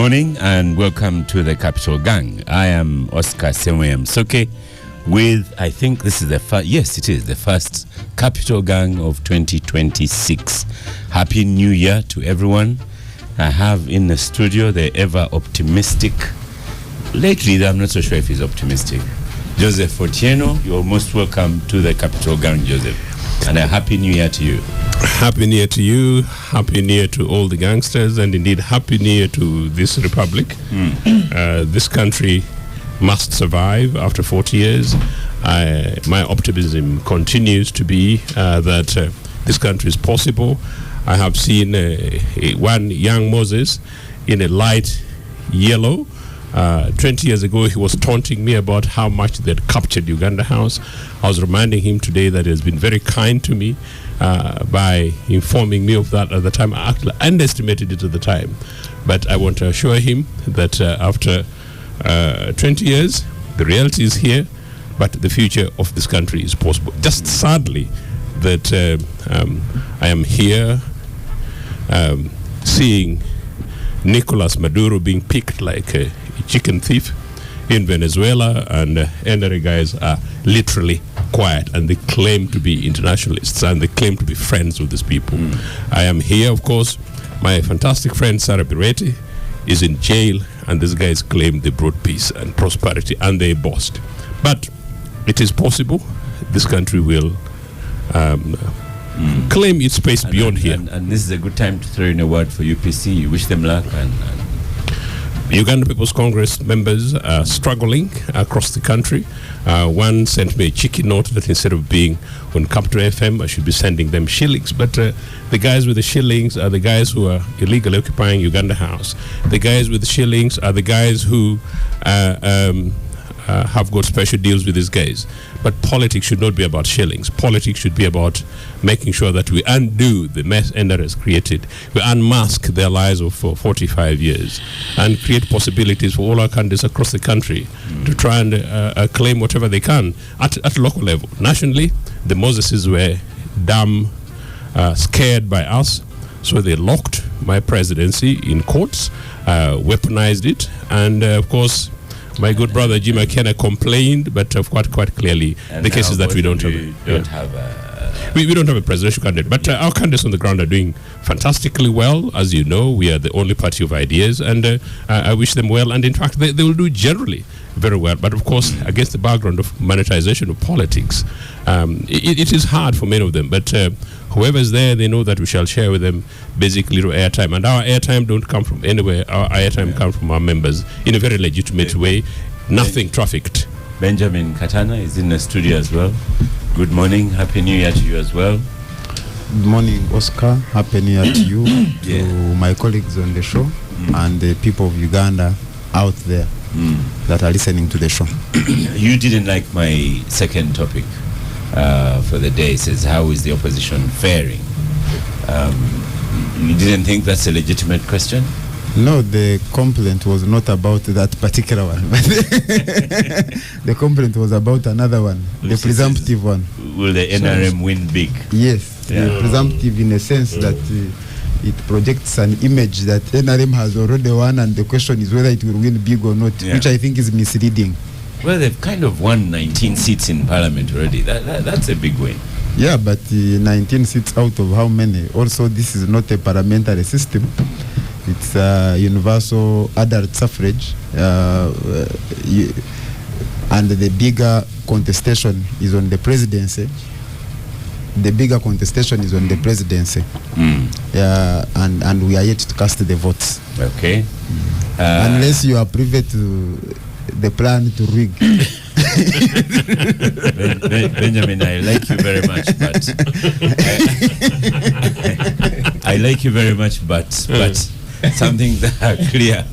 morning and welcome to the Capitalgang. I am Oscar Semwe with, I think this is the first, yes it is, the first Capitalgang of 2026. Happy New Year to everyone. I have in the studio the ever optimistic, lately I'm not so sure if he's optimistic, Joseph Otieno. You're most welcome to the Capitalgang, Joseph, and a Happy New Year to you. Happy New Year to you, Happy New Year to all the gangsters, and indeed Happy New Year to this republic. This country must survive after 40 years. My optimism continues to be that this country is possible. I have seen one young Moses in a light yellow. 20 years ago, he was taunting me about how much they had captured Uganda House. I was reminding him today that he has been very kind to me by informing me of that at the time. I actually underestimated it at the time. But I want to assure him that after 20 years, the reality is here, but the future of this country is possible. Just sadly that I am here seeing Nicolas Maduro being picked like a chicken thief in Venezuela, and other guys are literally quiet, and they claim to be internationalists and they claim to be friends with these people. I am here, of course. My fantastic friend Sarah Bireti is in jail, and these guys claim they brought peace and prosperity, and they boast. But it is possible this country will claim its space beyond here. And this is a good time to throw in a word for UPC. You wish them luck. And Uganda People's Congress members are struggling across the country. One sent me a cheeky note that instead of being on Capital FM, I should be sending them shillings. But the guys with the shillings are the guys who are illegally occupying Uganda House. The guys with the shillings are the guys who have got special deals with these guys. But politics should not be about shillings. Politics should be about making sure that we undo the mess Ender has created. We unmask their lies of 45 years and create possibilities for all our candidates across the country to try and claim whatever they can at local level. Nationally, the Moseses were damn scared by us, so they locked my presidency in courts, weaponized it, and of course, my good brother Jim McKenna complained, but quite clearly the case is that we don't have a presidential candidate. But our candidates on the ground are doing fantastically well. As you know, we are the only party of ideas, and I wish them well. And in fact, they will do generally very well. But of course, against the background of monetization of politics, it is hard for many of them. But whoever is there, they know that we shall share with them basic little airtime. And our airtime don't come from anywhere. Our airtime comes from our members in a very legitimate way. Nothing trafficked. Benjamin Katana is in the studio as well. Good morning. Happy New Year to you as well. Good morning, Oscar. Happy New Year to you, to my colleagues on the show, and the people of Uganda out there that are listening to the show. You didn't like my second topic for the day. It says, how is the opposition faring? You didn't think that's a legitimate question? No, the complaint was not about that particular one. The complaint was about another one, the presumptive one. Will the NRM win big? Yes, the presumptive in a sense that it projects an image that NRM has already won, and the question is whether it will win big or not, which I think is misleading. Well, they've kind of won 19 seats in parliament already. That's a big win. Yeah, but 19 seats out of how many? Also, this is not a parliamentary system. It's universal adult suffrage, and the bigger contestation is on the presidency. The bigger contestation is on the presidency. And we are yet to cast the votes. Okay. Unless you are privy to the plan to rig. Benjamin, I like you very much, but I like you very much, but something that clear.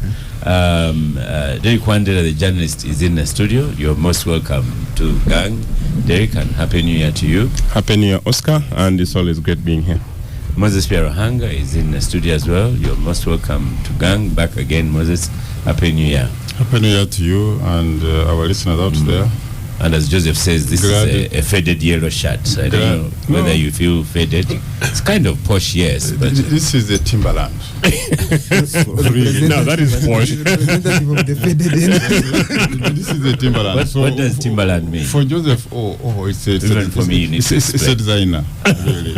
Derek Wandera, the journalist, is in the studio. You're most welcome to Gang. Derek, and Happy New Year to you. Happy New Year, Oscar, and it's always great being here. Moses Pierohanga is in the studio as well. You're most welcome to Gang. Back again, Moses. Happy New Year. Happy New Year to you and our listeners out there. And as Joseph says, this is a faded yellow shirt. I don't know whether you feel faded. It's kind of posh, yes. But this is the Timberland. Really? No, that is posh. This is the Timberland. What does Timberland mean? For Joseph, For me, you need to it's a designer. Really.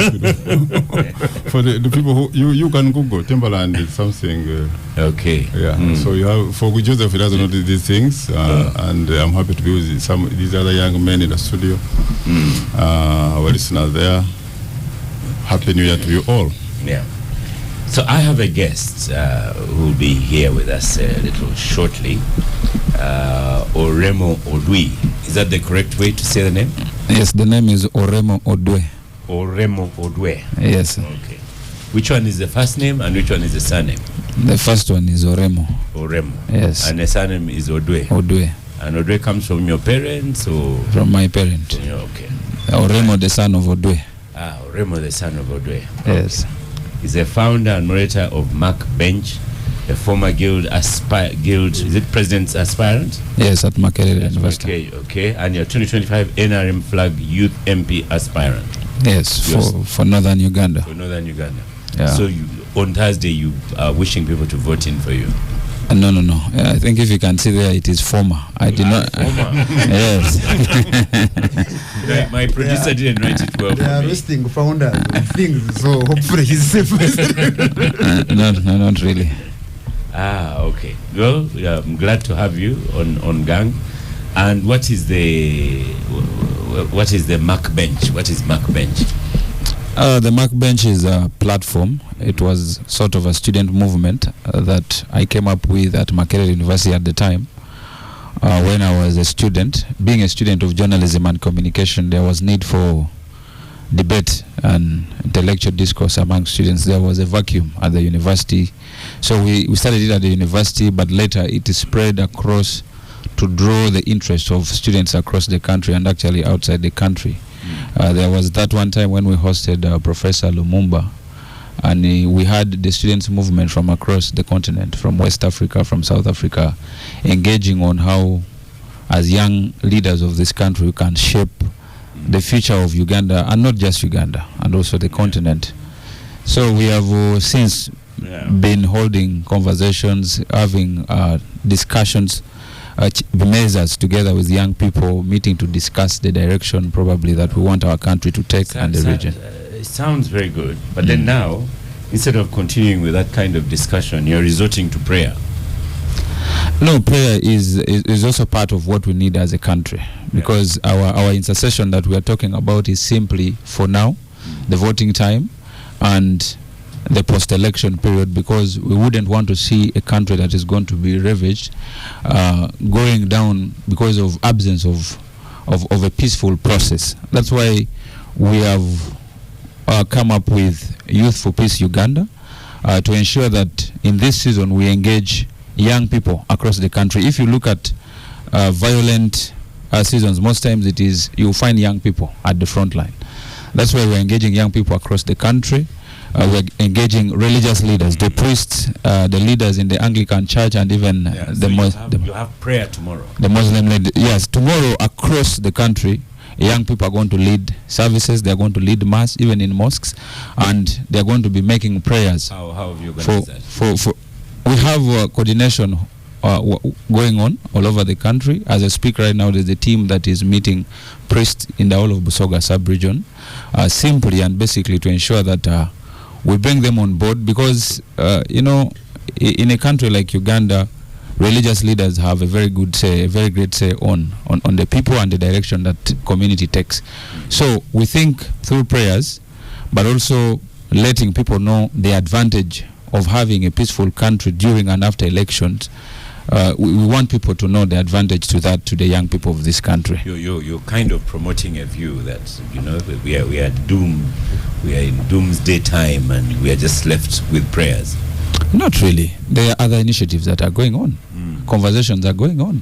For the people who you can Google Timberland is something. Okay. Yeah. So you have for Joseph, he doesn't know these things, and I'm happy to be with some these other young men in the studio. Our listeners there. Happy New Year to you all. Yeah. So I have a guest who will be here with us a little shortly. Oremo Odwe. Is that the correct way to say the name? Yes, the name is Oremo Odwe. Oremo Odwe. Yes. Okay. Which one is the first name and which one is the surname? The first one is Oremo. Oremo. Yes. And the surname is Odwe. Odwe. And Odwe comes from your parents or? From my parent. Okay. Oremo, the son of Odwe. Oremo, the son of Odwe. Yes. Okay. He's a founder and moderator of Mark Bench, a former guild, is it president's aspirant? Yes, at Makerere University. Okay. And you're 2025 NRM flag youth MP aspirant. Yes, for Northern Uganda. For Northern Uganda. Yeah. So on Thursday, you are wishing people to vote in for you. No. I think if you can see there, it is former. I did not. Former. Yes. My producer didn't write it well. They are arresting founders of things, so hopefully he's safe. No, not really. Okay. Well, I'm glad to have you on Gang. And what is the Mark Bench? What is Mark Bench? The Mark Bench is a platform. It was sort of a student movement that I came up with at Makerere University at the time. When I was a student, being a student of journalism and communication, there was need for debate and intellectual discourse among students. There was a vacuum at the university. So we started it at the university, but later it is spread across to draw the interest of students across the country and actually outside the country. There was that one time when we hosted Professor Lumumba, and we had the students movement from across the continent, from West Africa, from South Africa, engaging on how, as young leaders of this country, we can shape the future of Uganda, and not just Uganda, and also the continent. So we have since been holding conversations, having discussions, measures together with young people, meeting to discuss the direction probably that we want our country to take and the region. It sounds very good, but then now, instead of continuing with that kind of discussion, you're resorting to prayer. No, prayer is also part of what we need as a country, because our intercession that we are talking about is simply for now, the voting time, and the post-election period, because we wouldn't want to see a country that is going to be ravaged, going down because of absence of a peaceful process. That's why we have come up with Youth for Peace Uganda to ensure that in this season we engage young people across the country. If you look at violent seasons, most times it is you find young people at the front line. That's why we're engaging young people across the country. We're engaging religious leaders, the priests, the leaders in the Anglican Church, and even you have prayer tomorrow. The Muslim leaders. Yes, tomorrow across the country, young people are going to lead services. They are going to lead mass, even in mosques, and they are going to be making prayers. How have you organized that? We have coordination going on all over the country. As I speak right now, there's a team that is meeting priests in the whole of Busoga sub-region, simply and basically to ensure that we bring them on board, because in a country like Uganda, religious leaders have a very good say, a very great say on the people and the direction that community takes. So we think through prayers, but also letting people know the advantage of having a peaceful country during and after elections. We want people to know the advantage to that, to the young people of this country. You're kind of promoting a view that we are doomed. We are in doomsday time, and we are just left with prayers. Not really. There are other initiatives that are going on. Conversations are going on.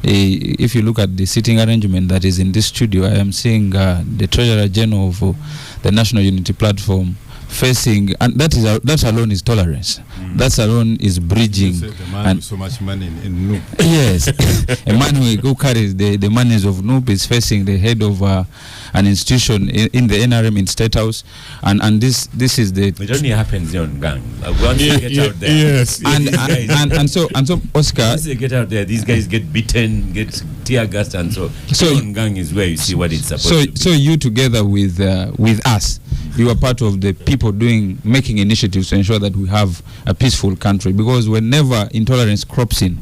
If you look at the sitting arrangement that is in this studio, I am seeing the Treasurer General of the National Unity Platform, facing, and that alone is tolerance. That alone is bridging. You said the man with so much money in Nup. Yes, a man who carries the monies of Nup is facing the head of an institution in the NRM in State House, and this is the. It only happens on gang. Once you get out there, yes, and so Oscar. Once they get out there, these guys get beaten, get tear gassed, and so on gang is where you see what it's supposed to be. So you together with us, you are part of the people making initiatives to ensure that we have a peaceful country, because whenever intolerance crops in,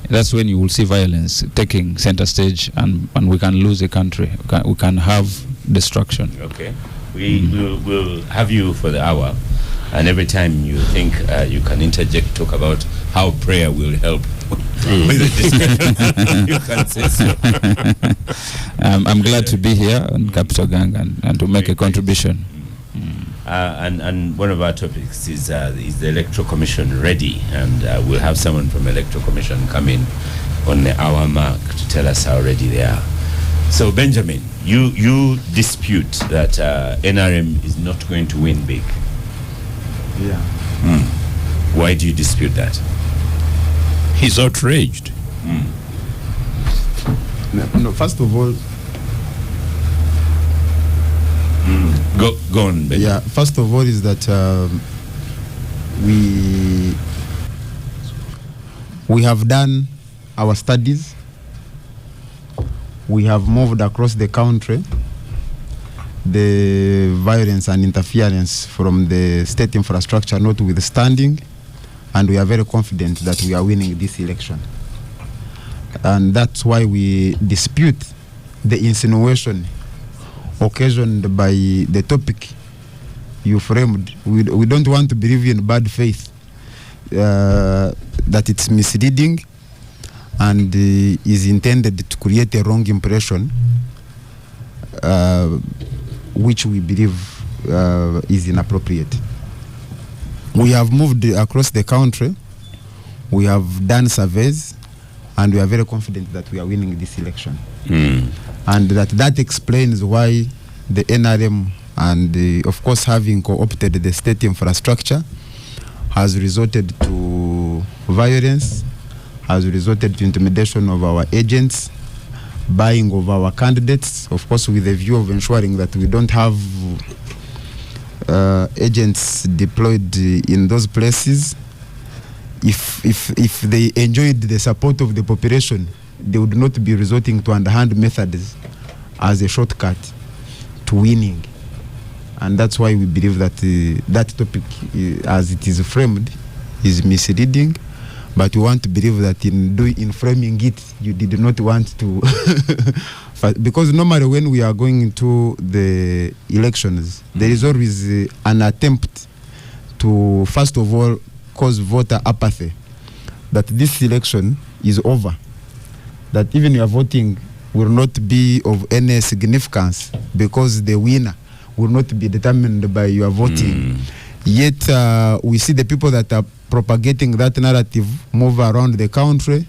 that's when you will see violence taking center stage, and we can lose a country. We can have destruction. Okay, we'll have you for the hour, and every time you think you can interject, talk about how prayer will help with the discussion. You can say so. I'm glad to be here on Capitalgang and to make a contribution. And one of our topics is the Electoral Commission ready, and we'll have someone from Electoral Commission come in on the hour mark to tell us how ready they are. So Benjamin, you dispute that NRM is not going to win big. Yeah. Why do you dispute that? he's outraged. No, first of all, Go on, Ben. yeah, first of all is that we have done our studies. We have moved across the country. The violence and interference from the state infrastructure notwithstanding, and we are very confident that we are winning this election. And that's why we dispute the insinuation occasioned by the topic you framed. We don't want to believe in bad faith, that it's misleading and is intended to create a wrong impression, which we believe is inappropriate. We have moved across the country, we have done surveys, and we are very confident that we are winning this election. And that explains why the NRM and of course having co-opted the state infrastructure has resulted to violence, has resulted to intimidation of our agents, buying of our candidates, of course with the view of ensuring that we don't have agents deployed in those places. If they enjoyed the support of the population, they would not be resorting to underhand methods as a shortcut to winning. And that's why we believe that that topic, as it is framed, is misleading. But we want to believe that in framing it, you did not want to, because normally when we are going into the elections, there is always an attempt to, first of all, cause voter apathy, that this election is over, that even your voting will not be of any significance because the winner will not be determined by your voting. Yet we see the people that are propagating that narrative move around the country,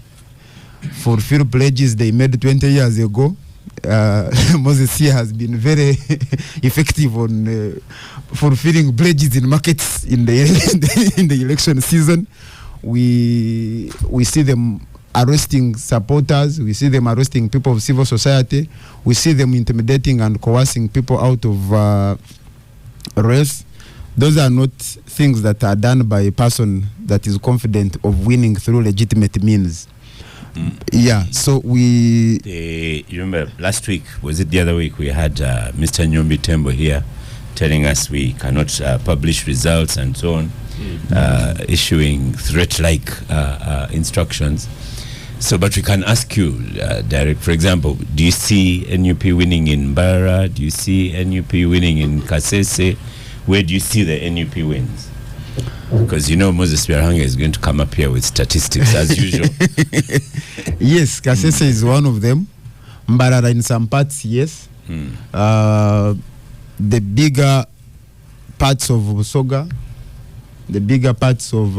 fulfill pledges they made 20 years ago. Moses here has been very effective on fulfilling pledges in markets in the election season. We see them arresting supporters, we see them arresting people of civil society, we see them intimidating and coercing people out of race. Those are not things that are done by a person that is confident of winning through legitimate means. Yeah, so you remember last week, was it the other week, we had Mr. Nyombi Tembo here telling us we cannot publish results and so on, issuing threat-like instructions. So, but we can ask you, Derek, for example, do you see NUP winning in Bara? Do you see NUP winning in Kasese? Where do you see the NUP wins? Because you know Moses Biarhanga is going to come up here with statistics as usual. Yes, Kasese is one of them. Mbarara in some parts, yes. The bigger parts of Busoga, the bigger parts of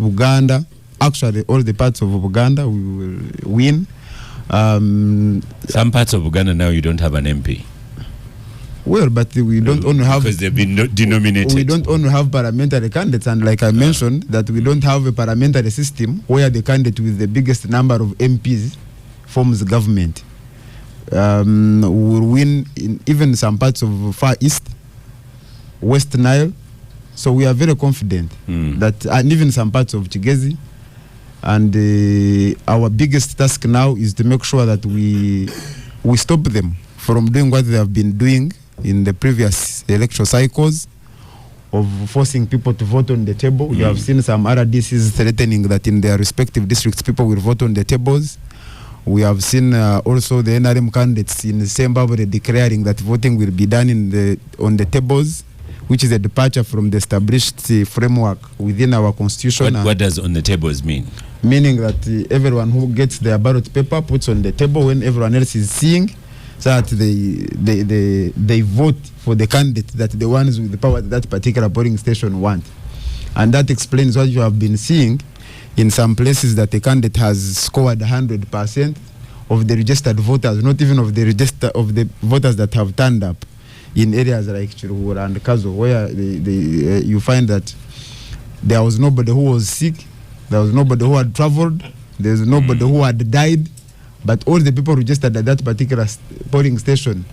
Uganda, actually all the parts of Uganda we will win. Some parts of Uganda now you don't have an MP. Well, but we don't only have, because they've been denominated. we don't only have parliamentary candidates, and like I mentioned, that we don't have a parliamentary system where the candidate with the biggest number of MPs forms government. Will win in even some parts of Far East, West Nile. So we are very confident that, and even some parts of Chigezi. And our biggest task now is to make sure that we stop them from doing what they have been doing in the previous election cycles of forcing people to vote on the table. You have seen some RDCs threatening that in their respective districts people will vote on the tables. We have seen also the NRM candidates in Zimbabwe declaring that voting will be done on the tables, which is a departure from the established framework within our constitution. What does on the tables mean? Meaning that everyone who gets their ballot paper puts on the table when everyone else is seeing, so that they vote for the candidate that the ones with the power at that particular polling station want. And that explains what you have been seeing in some places, that the candidate has scored 100% of the registered voters, not even of the voters that have turned up in areas like Chiruhura and Kazo, where you find that there was nobody who was sick, there was nobody who had traveled, there was nobody who had died, but all the people registered at that particular polling station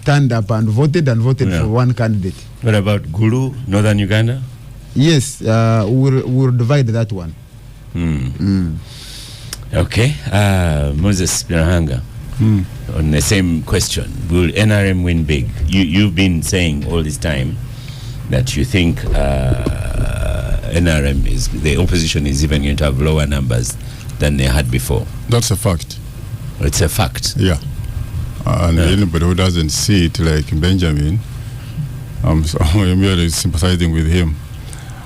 turned up and voted for one candidate. What about Gulu, Northern Uganda? Yes, we'll divide that one. Okay. Moses Birahanga, on the same question, will NRM win big? You've been saying all this time that you think NRM is, the opposition is even going to have lower numbers than they had before. That's a fact. It's a fact. Yeah. And anybody who doesn't see it, like Benjamin, I'm merely sympathizing with him.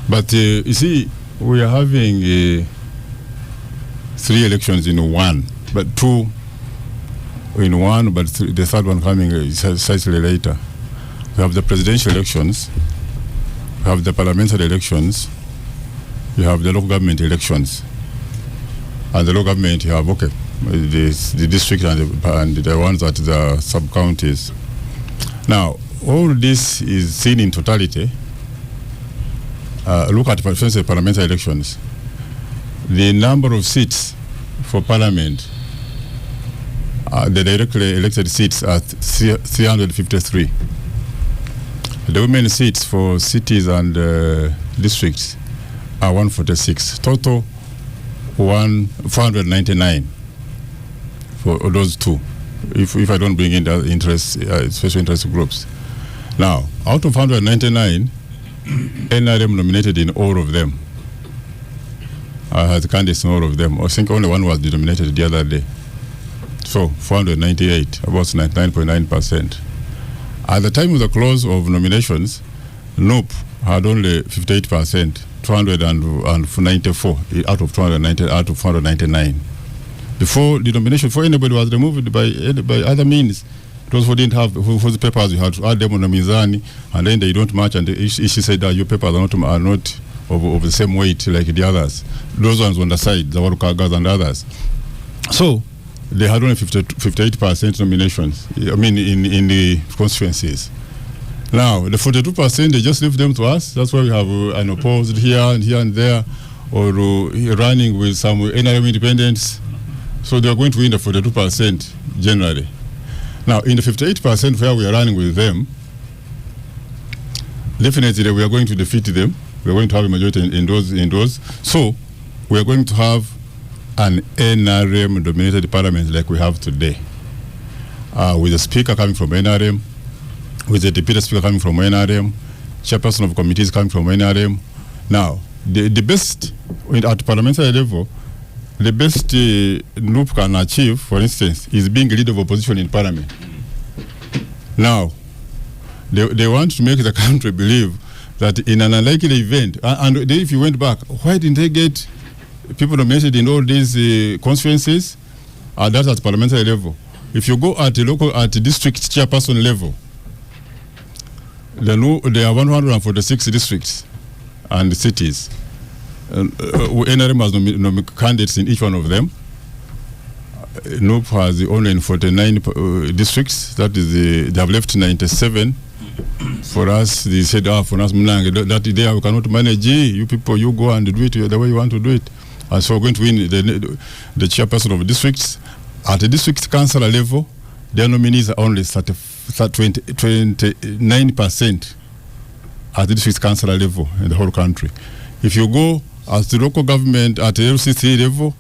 But you see, we are having 3 elections in one, but 2 in one, but the third one coming slightly later. We have the presidential elections, we have the parliamentary elections, you have the local government elections. And the local government, you have, the district and the ones at the sub-counties. Now, all this is seen in totality. Look at, for instance, the parliamentary elections. The number of seats for parliament, the directly elected seats are 353. The women seats for cities and districts are 146. Total 499 for those two, if I don't bring in the interest, special interest groups. Now, out of 199, NRM nominated in all of them. Has candidates in all of them. I think only one was nominated the other day. So 498, about 99.9%. At the time of the close of nominations, NOP had only 58%, 294 out of 499. Before the nomination, for anybody was removed by other means, those who didn't have, whose papers, you had to add them on the mizani, and then they don't match, and she said that your papers are not of the same weight like the others. Those ones on the side, the Warukagas and others. So they had only 58% nominations, I mean, in the constituencies. Now, the 42%, they just leave them to us. That's why we have an opposed here and there, or running with some NRM independents. So they are going to win the 42% generally. Now, in the 58% where we are running with them, definitely we are going to defeat them. We are going to have a majority in those. So we are going to have an NRM-dominated parliament like we have today, with the speaker coming from NRM, with the deputy speaker coming from NRM, chairperson of committees coming from NRM. Now, the best at parliamentary level, the best NUP can achieve, for instance, is being leader of opposition in parliament. Now, they want to make the country believe that in an unlikely event, and if you went back, why didn't they get people nominated in all these constituencies? That's at parliamentary level. If you go at the local, at the district chairperson level, there are 146 districts and cities. NRM has candidates in each one of them. NUP has only in 49 districts. That is, they have left 97. For us, they said, for us, that day we cannot manage. You people, you go and do it the way you want to do it. And so we're going to win the chairperson of districts. At the district councillor level, their nominees are only 29% at the district councillor level in the whole country. If you go at the local government, at the LCC level,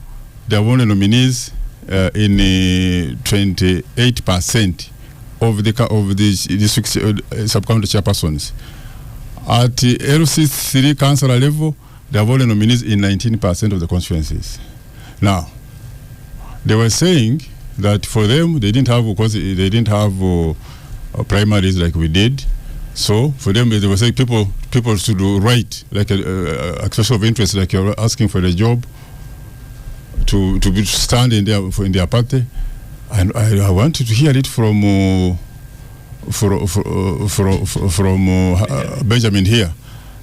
there are only nominees in 28% of the district sub-county chairpersons. At the LC3 councillor level, there are only nominees in 19% of the constituencies. Now, they were saying that for them, they didn't have, because they didn't have primaries like we did. So for them, they were saying people should write like a expression of interest, like you're asking for a job to stand in their party. And I wanted to hear it from Benjamin here,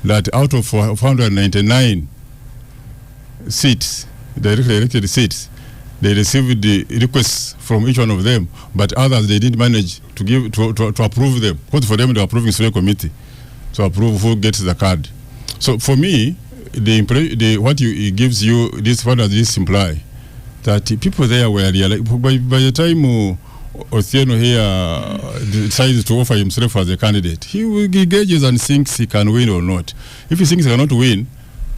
that out of 499 seats, directly elected seats, they received the requests from each one of them, but others they didn't manage to give to approve them. Because for them, they were approving select committee to approve who gets the card. So for me, what gives you this, what does this imply? That people there were realized by the time Othieno here decides to offer himself as a candidate, he gauges and thinks he can win or not. If he thinks he cannot win,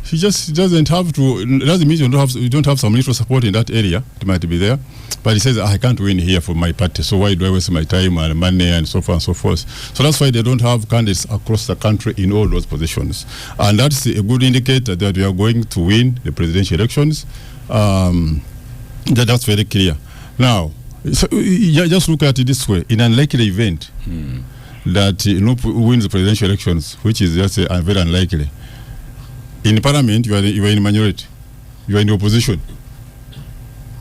he just doesn't have to. It doesn't mean you don't have some little support in that area. It might be there, but he says, I can't win here for my party, so why do I waste my time and money and so forth and so forth? So that's why they don't have candidates across the country in all those positions, and that's a good indicator that we are going to win the presidential elections. That's very clear. Now, so just look at it this way: in an unlikely event that wins the presidential elections, which is just very unlikely. In parliament, you are in minority. You are in the opposition.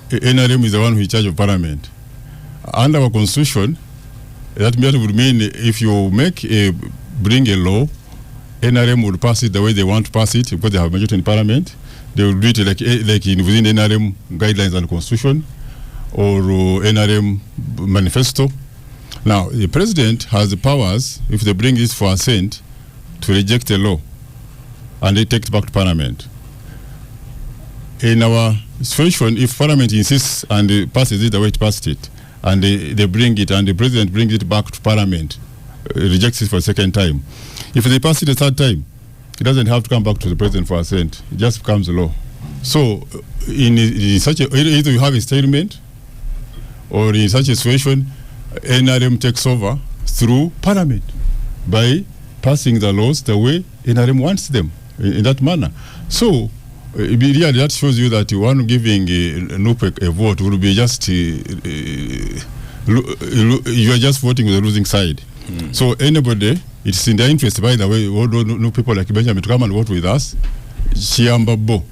NRM is the one who is in charge of parliament. Under our constitution, that would mean if you bring a law, NRM would pass it the way they want to pass it because they have majority in parliament. They will do it like within NRM guidelines and constitution or NRM manifesto. Now, the president has the powers, if they bring this for assent, to reject a law and they take it back to parliament. In our situation, if parliament insists and passes it the way it passed it, and they bring it and the president brings it back to parliament, rejects it for a second time, if they pass it a third time, it doesn't have to come back to the president for assent. It just becomes a law. So in such a, either you have a statement or in such a situation, NRM takes over through parliament by passing the laws the way NRM wants them in that manner. So really that shows you that one giving NUPEC a vote will be just you are just voting with the losing side. So anybody, it's in their interest, by the way, all new people like Benjamin to come and vote with us. Shiambabo.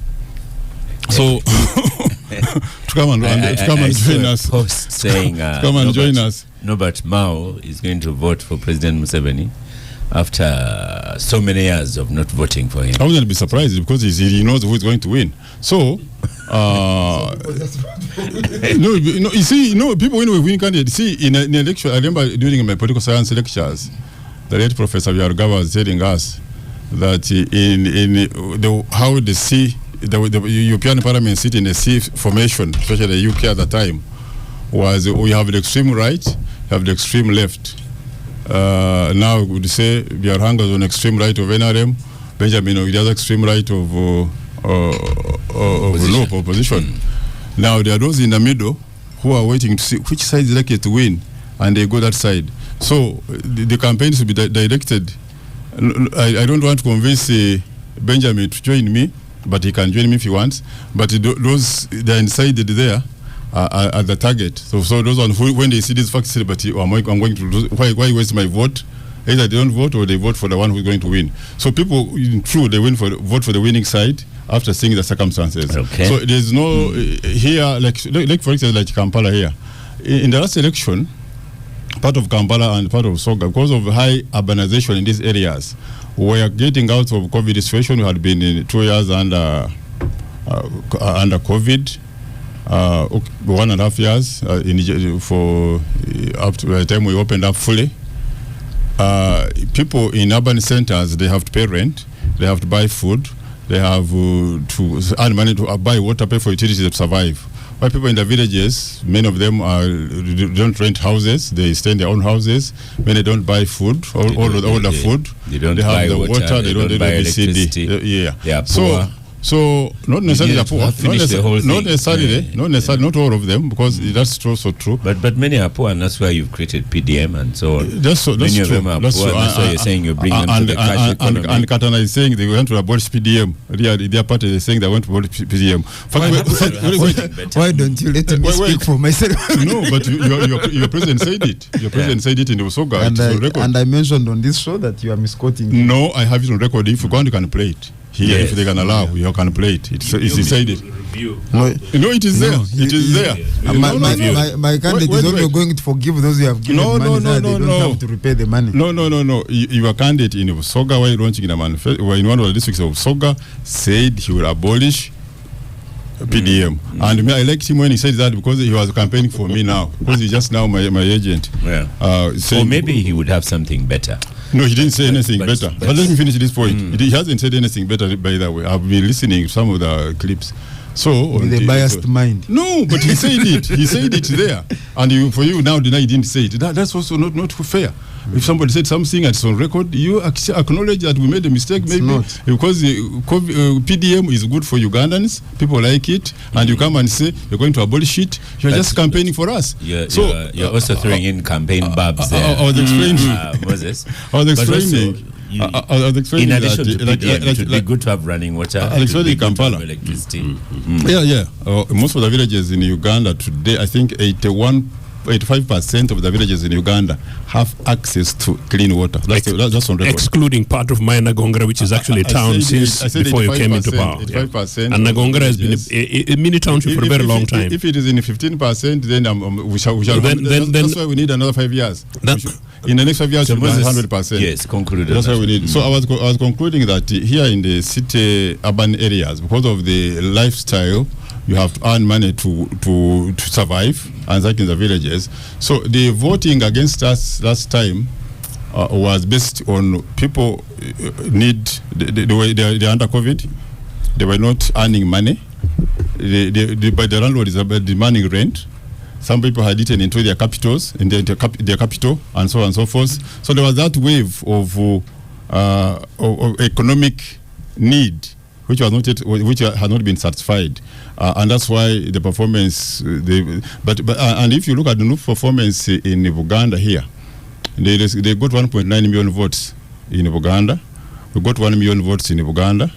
So to come and join us. Post saying come and join us. Norbert Mao is going to vote for President Museveni after so many years of not voting for him. I wouldn't be surprised because he knows who is going to win. So you see, people when we win candidates. See, in an election, I remember during my political science lectures, the late Professor Vyargava was telling us that how the European Parliament sit in a C formation, especially the UK at the time, was we have the extreme right, have the extreme left. Now we would say Byarhanga was on extreme right of NRM, Benjamin on the other extreme right of opposition. Now there are those in the middle who are waiting to see which side is likely to win, and they go that side. So the campaigns will be directed. I don't want to convince Benjamin to join me, but he can join me if he wants. But those that are inside there are the target. So those ones who, when they see this fact, say, but I'm going to do, why waste my vote? Either they don't vote or they vote for the one who's going to win. So people, true, they vote for the winning side after seeing the circumstances. Okay. So there's no here, like for example, like Kampala here. In the last election, part of Kampala and part of Soga, because of high urbanization in these areas, we are getting out of COVID situation. We had been in 2 years under COVID. 1.5 years up to the time we opened up fully. People in urban centers, they have to pay rent, they have to buy food, they have to earn money to buy water, pay for utilities to survive. While people in the villages, many of them don't rent houses, they stay in their own houses. Many don't buy food, all the food. They don't have buy the water, they don't buy electricity. Yeah, poor. So not necessarily the poor, not necessarily, not all of them, because that's also true. But many are poor, and that's why you've created PDM and so on. That's many true. of them are that's poor, true. and that's why you're saying you bring them to the cash economy. And Katana is saying they want to abolish PDM. Their party is saying they want to abolish PDM. Why don't you let me speak for myself? No, but your president said it. Your president said it in Usoga. And I mentioned on this show that you are misquoting. No, I have it on record. If you want, you can play it. Here, if they can allow, you can play it. It's said it. No, it is there. It is there. My candidate is only going to forgive those who have given money. They don't have to repay the money. No. Your candidate in Usoga, while launching the manifesto, in one of the districts of Usoga, said he will abolish PDM. And I liked him when he said that, because he was campaigning for me now, because he's just now my agent. So maybe he would have something better. No, he didn't say anything better. But let me finish this point. He hasn't said anything better, by the way. I've been listening to some of the clips. So with a biased mind. No, but he said it. He said it there. And for you now deny he didn't say it. That's also not fair. If somebody said something and it's on record, you acknowledge that we made a mistake, because PDM is good for Ugandans, people like it, and you come and say you're going to abolish it, you're just campaigning for us. You're also throwing in campaign barbs there. I was explaining. Moses. I was explaining. In addition to PDM, it would be good to have running water. Actually, Kampala. Electricity. Most of the villages in Uganda today, I think 85% of the villages in Uganda have access to clean water. That's on record. Excluding part of my Nagongara, which is actually a town since before you came into power. 85%. And Nagongara has been a mini township for a very long time. If it is in 15%, then we shall. That's why we need another 5 years. In the next 5 years, we'll be 100%. Yes, concluded. That's why we need. So I was concluding that here in the city, urban areas, because of the lifestyle, you have to earn money to survive, and like in the villages. So the voting against us last time was based on people they're under COVID. They were not earning money. But the landlord is demanding rent. Some people had eaten into their capitals, in their capital, and so on and so forth. So there was that wave of economic need, which had not been satisfied, and that's why the performance. And if you look at the new performance in Uganda here, they got 1.9 million votes in Uganda. We got 1 million votes in Uganda.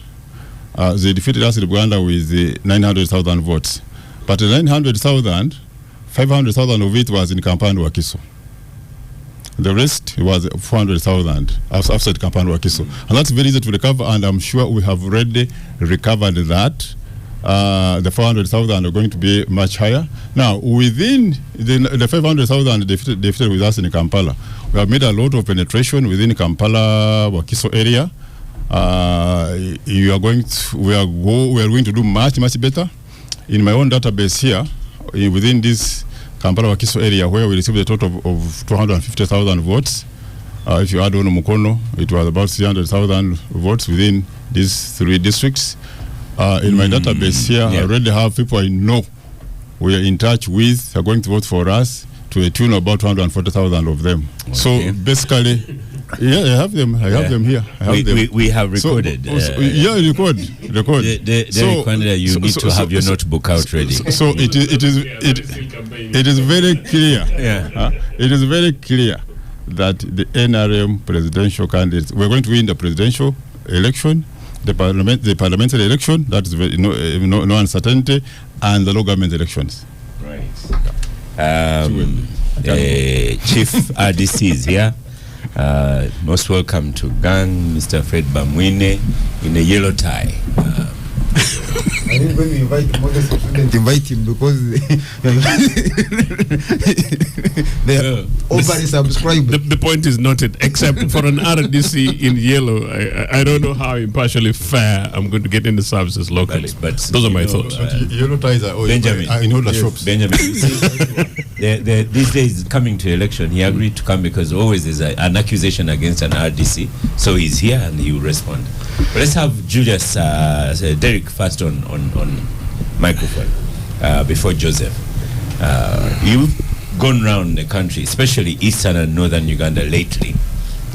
They defeated us in Uganda with 900,000 votes, but the 900,000. 500,000 of it was in Kampala and Wakiso. The rest was 400,000 outside Kampala and Wakiso. And that's very easy to recover, and I'm sure we have already recovered that. The 400,000 are going to be much higher. Now, within the 500,000 defeated with us in Kampala, we have made a lot of penetration within Kampala, Wakiso area. We are going to do much better. In my own database here, within this Kampala Wakiso area, where we received a total of 250,000 votes. If you add on Mukono, it was about 300,000 votes within these 3 districts. In my database here, I already have people I know we are in touch with, are going to vote for us, to a tune of about 240,000 of them. Okay. So basically, I have them. I have them here. We have recorded. Record. You need to have your notebook out ready. So it is very clear. It is very clear that the NRM presidential candidates, we're going to win the presidential election, the parliamentary election, that is no uncertainty, and the local government elections. Right. Chief RDC is here. Most welcome to Gang, Mr. Fred Bamwine in a yellow tie. I think when we invite Moses, we shouldn't invite him because they are overly subscribed. The point is noted, except for an RDC in yellow. I don't know how impartially fair I'm going to get in the services locally. But those are my thoughts. Yellow ties are Benjamin. in all the shops. Benjamin, these days coming to election, he agreed to come because always there's an accusation against an RDC. So he's here and he will respond. But let's have Julius, Derek first on microphone before Joseph. You've gone around the country, especially eastern and northern Uganda lately,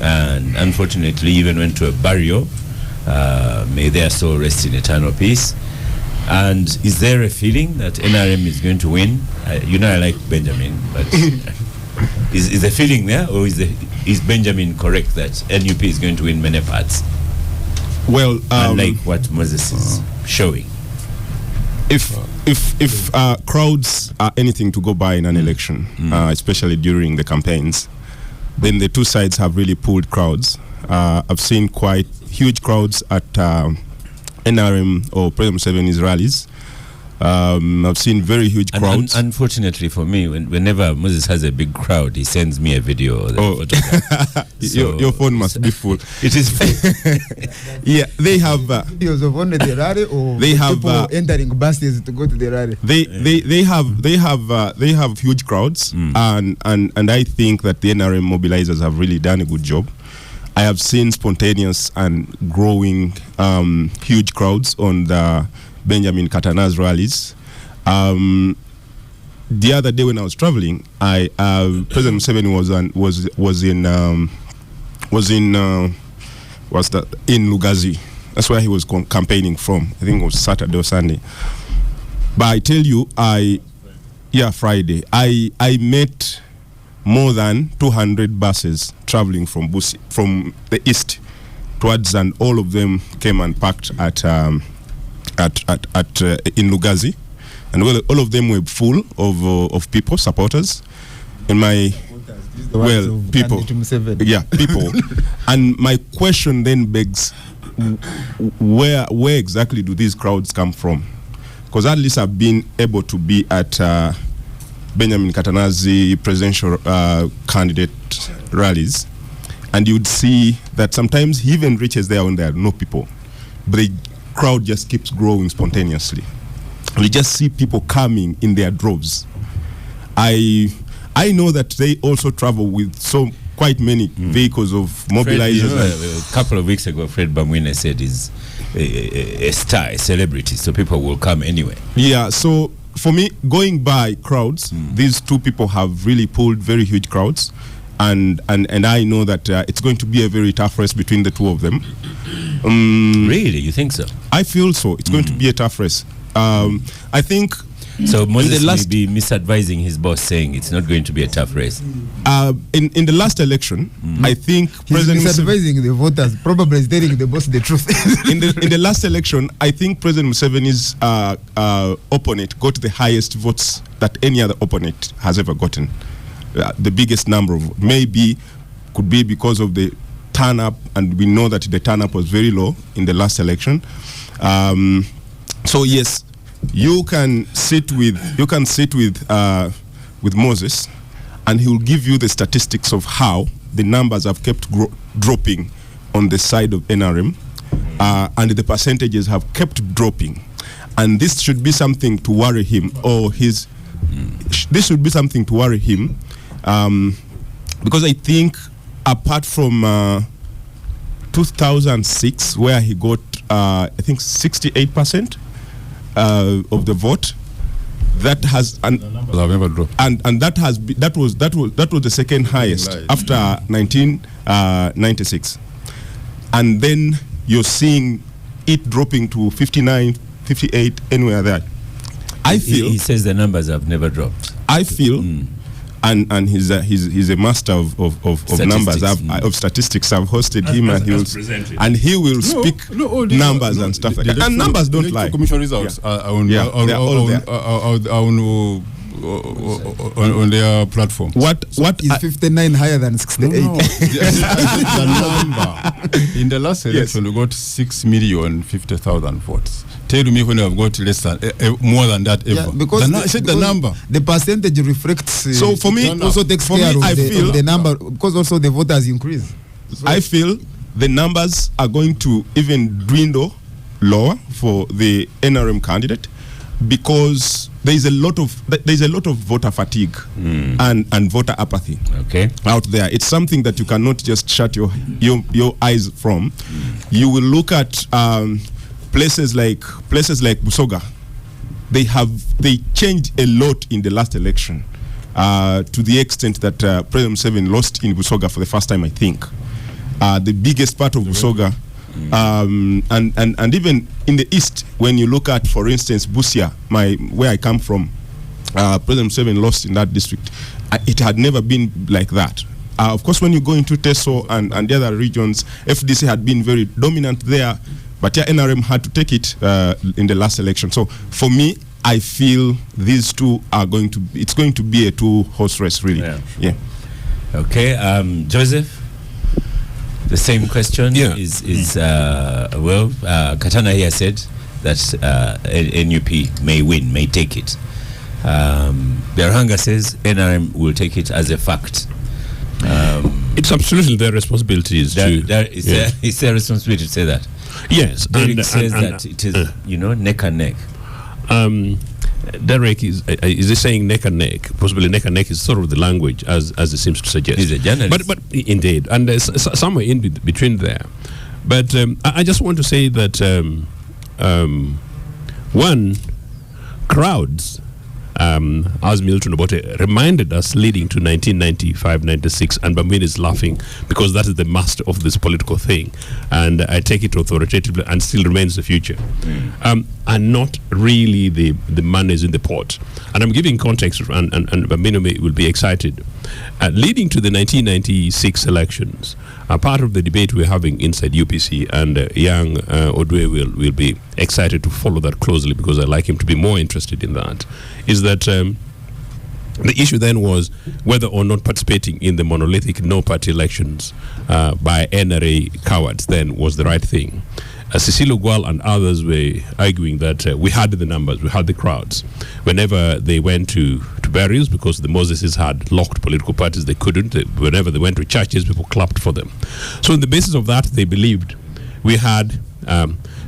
and unfortunately even went to a burial. May their soul rest in eternal peace. And is there a feeling that NRM is going to win? I like Benjamin, but is the feeling there, or is Benjamin correct that NUP is going to win many parts? Well, unlike what Moses is showing. If crowds are anything to go by in an election, especially during the campaigns, then the two sides have really pulled crowds. I've seen quite huge crowds at NRM or President Museveni's rallies. I've seen very huge crowds. Unfortunately for me, whenever Moses has a big crowd, he sends me a video. Or so your phone must be full. It is full. Yeah, they have videos of only the rally, or they have people entering buses to go to the rally. They have huge crowds, and I think that the NRM mobilizers have really done a good job. I have seen spontaneous and growing huge crowds on the Benjamin Katana's rallies. The other day when I was traveling, President Museveni in Lugazi. That's where he was campaigning from. I think it was Saturday or Sunday. But I tell you, Friday. I met more than 200 buses traveling from the east towards, and all of them came and parked at in Lugazi, and all of them were full of people, supporters. In my people, people. And my question then begs, where exactly do these crowds come from? Because at least I've been able to be at Benjamin Katana's presidential candidate rallies, and you'd see that sometimes he even reaches there when there are no people, but the crowd just keeps growing spontaneously. We just see people coming in their droves. I know that they also travel with quite many vehicles of mobilizers. A couple of weeks ago, Fred Bamwine said he's a star, a celebrity, so people will come anyway. Yeah, so for me, going by crowds, these two people have really pulled very huge crowds, and I know that it's going to be a very tough race between the two of them. Really? You think so? I feel so. It's going to be a tough race. I think... So Moses may be misadvising his boss, saying it's not going to be a tough race. In the last election, I think President misadvising the voters, probably is telling the boss the truth. in the last election, I think President Museveni's opponent got the highest votes that any other opponent has ever gotten. The biggest number of could be because of the turn up, and we know that the turn up was very low in the last election. So yes, you can sit with Moses, and he will give you the statistics of how the numbers have kept dropping on the side of NRM, and the percentages have kept dropping, and this should be something to worry him, this should be something to worry him, because I think apart from 2006, where he got I think 68% of the vote, that has and that was the second highest after 1996, and then you're seeing it dropping to 59, 58, anywhere there. I feel he says the numbers have never dropped. I feel. And he's a master of numbers, of statistics. I've hosted him, and he will speak numbers and stuff like that. And numbers don't lie. Commission results are on on their platform. What Is 59 higher than 68? No. The number. In the last election, we got 6,050,000 votes. Tell me when you have got less than more than that ever. Yeah, because I said the number. The percentage reflects. So for me, also takes for care me, of the number, because also the voters increase. So I feel the numbers are going to even dwindle lower for the NRM candidate, because there is a lot of voter fatigue and voter apathy out there. It's something that you cannot just shut your eyes from. You will look at places like Busoga. They changed a lot in the last election, to the extent that President Museveni lost in Busoga for the first time, I think. The biggest part of Busoga, and even in the east, when you look at, for instance, Busia, where I come from, President Museveni lost in that district. It had never been like that. Of course, when you go into Teso and the other regions, FDC had been very dominant there, but yeah, NRM had to take it in the last election. So for me, I feel these two are it's going to be a two-horse race, really. Yeah. Okay, Joseph, the same question is Katana here said that NUP may win, may take it. Berhanga says NRM will take it as a fact. It's absolutely their responsibilities it's their responsibility to say that. Yes, Derek says that it is, neck and neck. Derek is he saying neck and neck? Possibly neck and neck is sort of the language as it seems to suggest. He's a journalist. But indeed, and there's somewhere in between there. But I just want to say that one, crowds, as Milton Obote reminded us, leading to 1995-96, and Bambini is laughing because that is the master of this political thing, and I take it authoritatively and still remains the future, and not really the monies in the pot. And I'm giving context, and Bambino will be excited. Leading to the 1996 elections, a part of the debate we're having inside UPC, and young Odwe will be excited to follow that closely, because I like him to be more interested in that, is that the issue then was whether or not participating in the monolithic no-party elections by NRA cowards then was the right thing. Cecilio Gual and others were arguing that we had the numbers, we had the crowds. Whenever they went to burials, because the Moseses had locked political parties, they couldn't. Whenever they went to churches, people clapped for them. So on the basis of that, they believed we had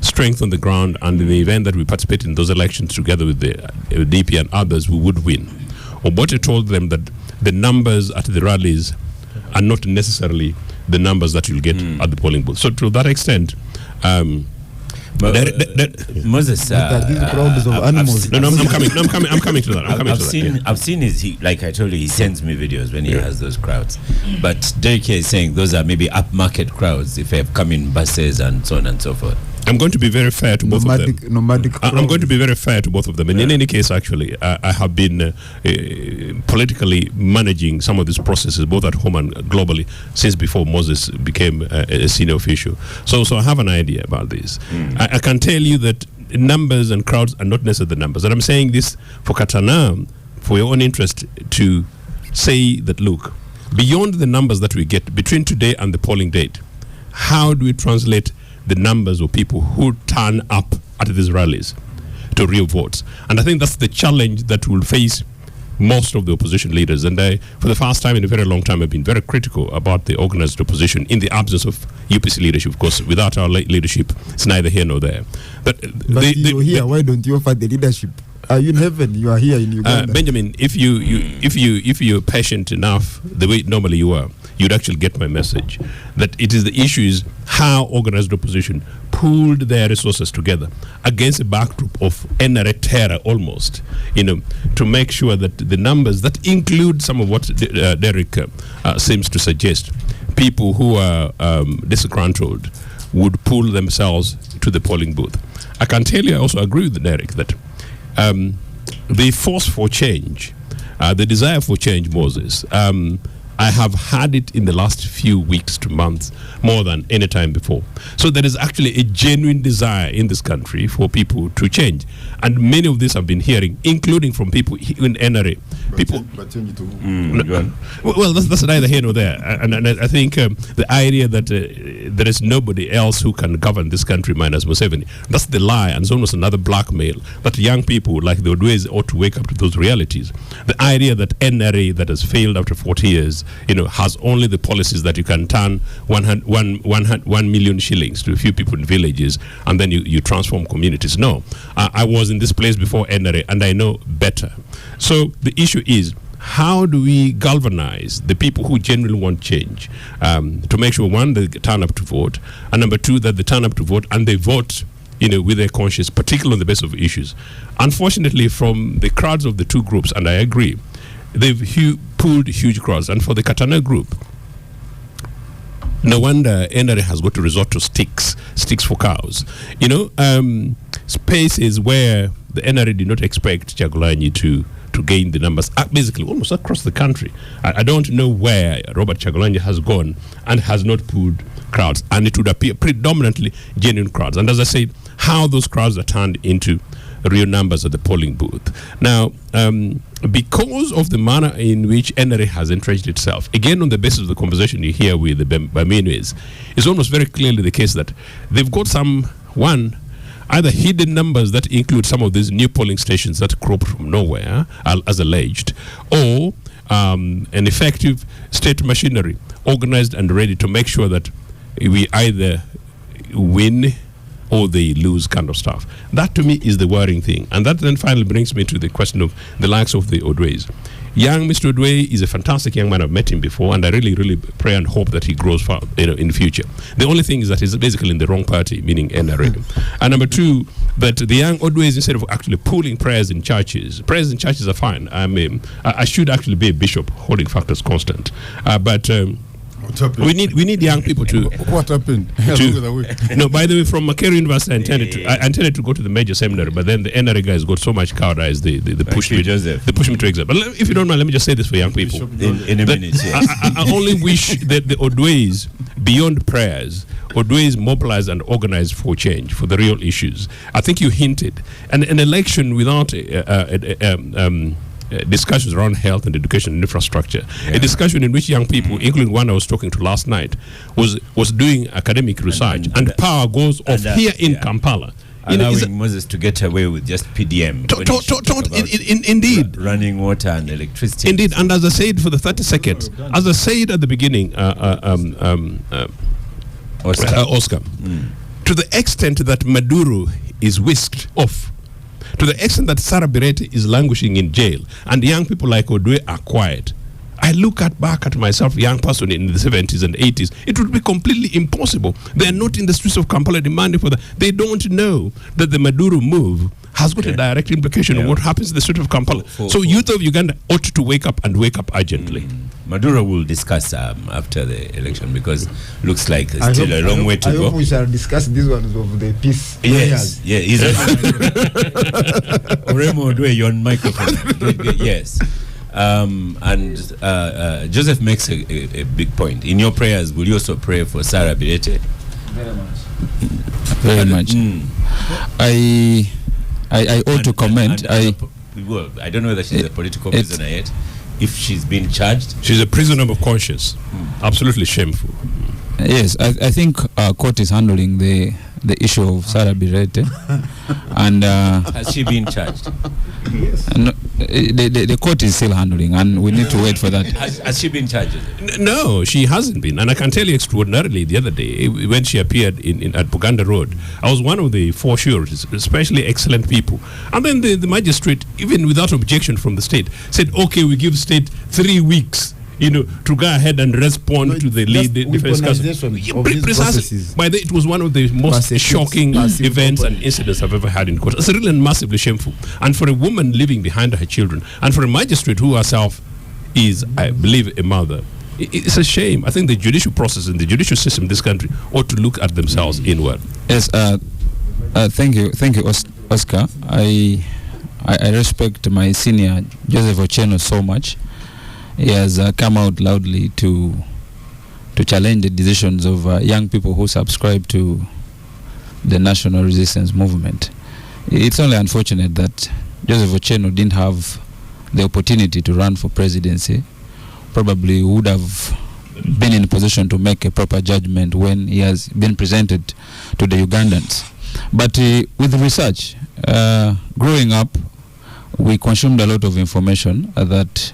strength on the ground, and in the event that we participated in those elections together with the DP and others, we would win. Obote told them that the numbers at the rallies are not necessarily the numbers that you'll get at the polling booth. So to that extent, Moses, these crowds of animals. I'm coming to that. I've seen like I told you, he sends me videos when he has those crowds. But Derek is saying those are maybe upmarket crowds if they have come in buses and so on and so forth. I'm going to be very fair to both of them. I'm going to be very fair to both of them. And in any case, actually, I have been politically managing some of these processes, both at home and globally, since before Moses became a senior official. So I have an idea about this. I can tell you that numbers and crowds are not necessarily the numbers. And I'm saying this for Katana, for your own interest, to say that, look, beyond the numbers that we get between today and the polling date, how do we translate the numbers of people who turn up at these rallies to real votes? And I think that's the challenge that will face most of the opposition leaders. And for the first time in a very long time, I've been very critical about the organized opposition in the absence of UPC leadership. Of course, without our leadership, it's neither here nor there. But you're here. Why don't you offer the leadership? Are you in heaven? You are here in Uganda. Benjamin, if you're patient enough, the way normally you are, you'd actually get my message. That it is the issue is how organized opposition pooled their resources together against a backdrop of NRA terror almost, to make sure that the numbers that include some of what Derek seems to suggest, people who are disgruntled would pool themselves to the polling booth. I can tell you, I also agree with Derek that the force for change, the desire for change, Moses, I have had it in the last few weeks to months more than any time before. So there is actually a genuine desire in this country for people to change. And many of these have been hearing, including from people in NRA. People. Well, that's neither here nor there. And I think the idea that there is nobody else who can govern this country minus Museveni, that's the lie, and it's almost another blackmail. But young people like the Odwes ought to wake up to those realities. The idea that NRA that has failed after 40 years, has only the policies that you can turn 1 million shillings to a few people in villages and then you transform communities. No, I was in this place before NRA and I know better. So the issue is, how do we galvanize the people who genuinely want change to make sure, one, they turn up to vote, and number two, that they turn up to vote and they vote with their conscience, particularly on the basis of issues. Unfortunately, from the crowds of the two groups, and I agree, they've pulled huge crowds. And for the Katana group, no wonder NRA has got to resort to sticks for cows. Spaces where the NRA did not expect Chagulanyi to gain the numbers, basically almost across the country. I don't know where Robert Chagulanyi has gone and has not pulled crowds, and it would appear predominantly genuine crowds. And as I said, how those crowds are turned into real numbers at the polling booth. Now, because of the manner in which NRA has entrenched itself, again on the basis of the conversation you hear with the Baminues, it's almost very clearly the case that they've got either hidden numbers that include some of these new polling stations that cropped from nowhere, as alleged, or an effective state machinery organized and ready to make sure that we either win or they lose kind of stuff. That to me is the worrying thing. And that then finally brings me to the question of the likes of the Odwes. Young Mr. Odwe is a fantastic young man. I've met him before, and I really, really pray and hope that he grows far, in the future. The only thing is that he's basically in the wrong party, meaning NRA. And number two, that the young Odwes, instead of actually pulling prayers in churches are fine. I should actually be a bishop, holding factors constant. But we need young people to. What happened? No, by the way, from Makere University, I intended to go to the major seminary, but then the NRA guys got so much cowardice, they pushed me. They pushed me to exam. But if you don't mind, let me just say this for young people. In a minute, yes. I only wish that the Odwes, beyond prayers, Odwes mobilize and organize for change, for the real issues. I think you hinted, an election without discussions around health and education and infrastructure, a discussion in which young people, including one I was talking to last night, was doing academic research, and power goes off here in Kampala. Allowing Moses to get away with just PDM. Indeed. Running water and electricity. Indeed, and as I said for the 30 seconds, as I said at the beginning, Oscar, to the extent that Maduro is whisked off, to the extent that Sarah Birete is languishing in jail, and young people like Odwe are quiet, I look back at myself, a young person in the 70s and 80s, it would be completely impossible. They are not in the streets of Kampala demanding for that. They don't know that the Maduro move has got a direct implication on what happens in the street of Kampala. So youth of Uganda ought to wake up and wake up urgently. Maduro will discuss after the election, because looks like still a long way to go. I hope we shall discuss these ones of the peace. Yes, Oremo Odwe, you're on microphone. Yes. And Joseph makes a big point. In your prayers, will you also pray for Sarah Birete? Very much. I ought to comment. I don't know whether she's a political prisoner yet. If she's been charged, she's a prisoner of conscience. Absolutely shameful. Yes, I think court is handling the issue of Sarah Birete, and has she been charged? Yes. No, the court is still handling, and we need to wait for that. Has she been charged? No, she hasn't been. And I can tell you extraordinarily, the other day when she appeared at Buganda Road, I was one of the 4 jurors, especially excellent people. And then the magistrate, even without objection from the state, said, okay, we give state 3 weeks, to go ahead and respond to the lead defense counsel. By the way, it was one of the most shocking events and incidents I've ever had in court. It's really massively shameful. And for a woman living behind her children, and for a magistrate who herself is, I believe, a mother, it's a shame. I think the judicial process and the judicial system in this country ought to look at themselves inward. Yes, thank you, Oscar. I respect my senior Joseph Ochieno so much. he has come out loudly to challenge the decisions of young people who subscribe to the national resistance movement. It's only unfortunate that Joseph Ochieng didn't have the opportunity to run for presidency. Probably would have been in a position to make a proper judgment when he has been presented to the Ugandans. But with research, growing up, we consumed a lot of information that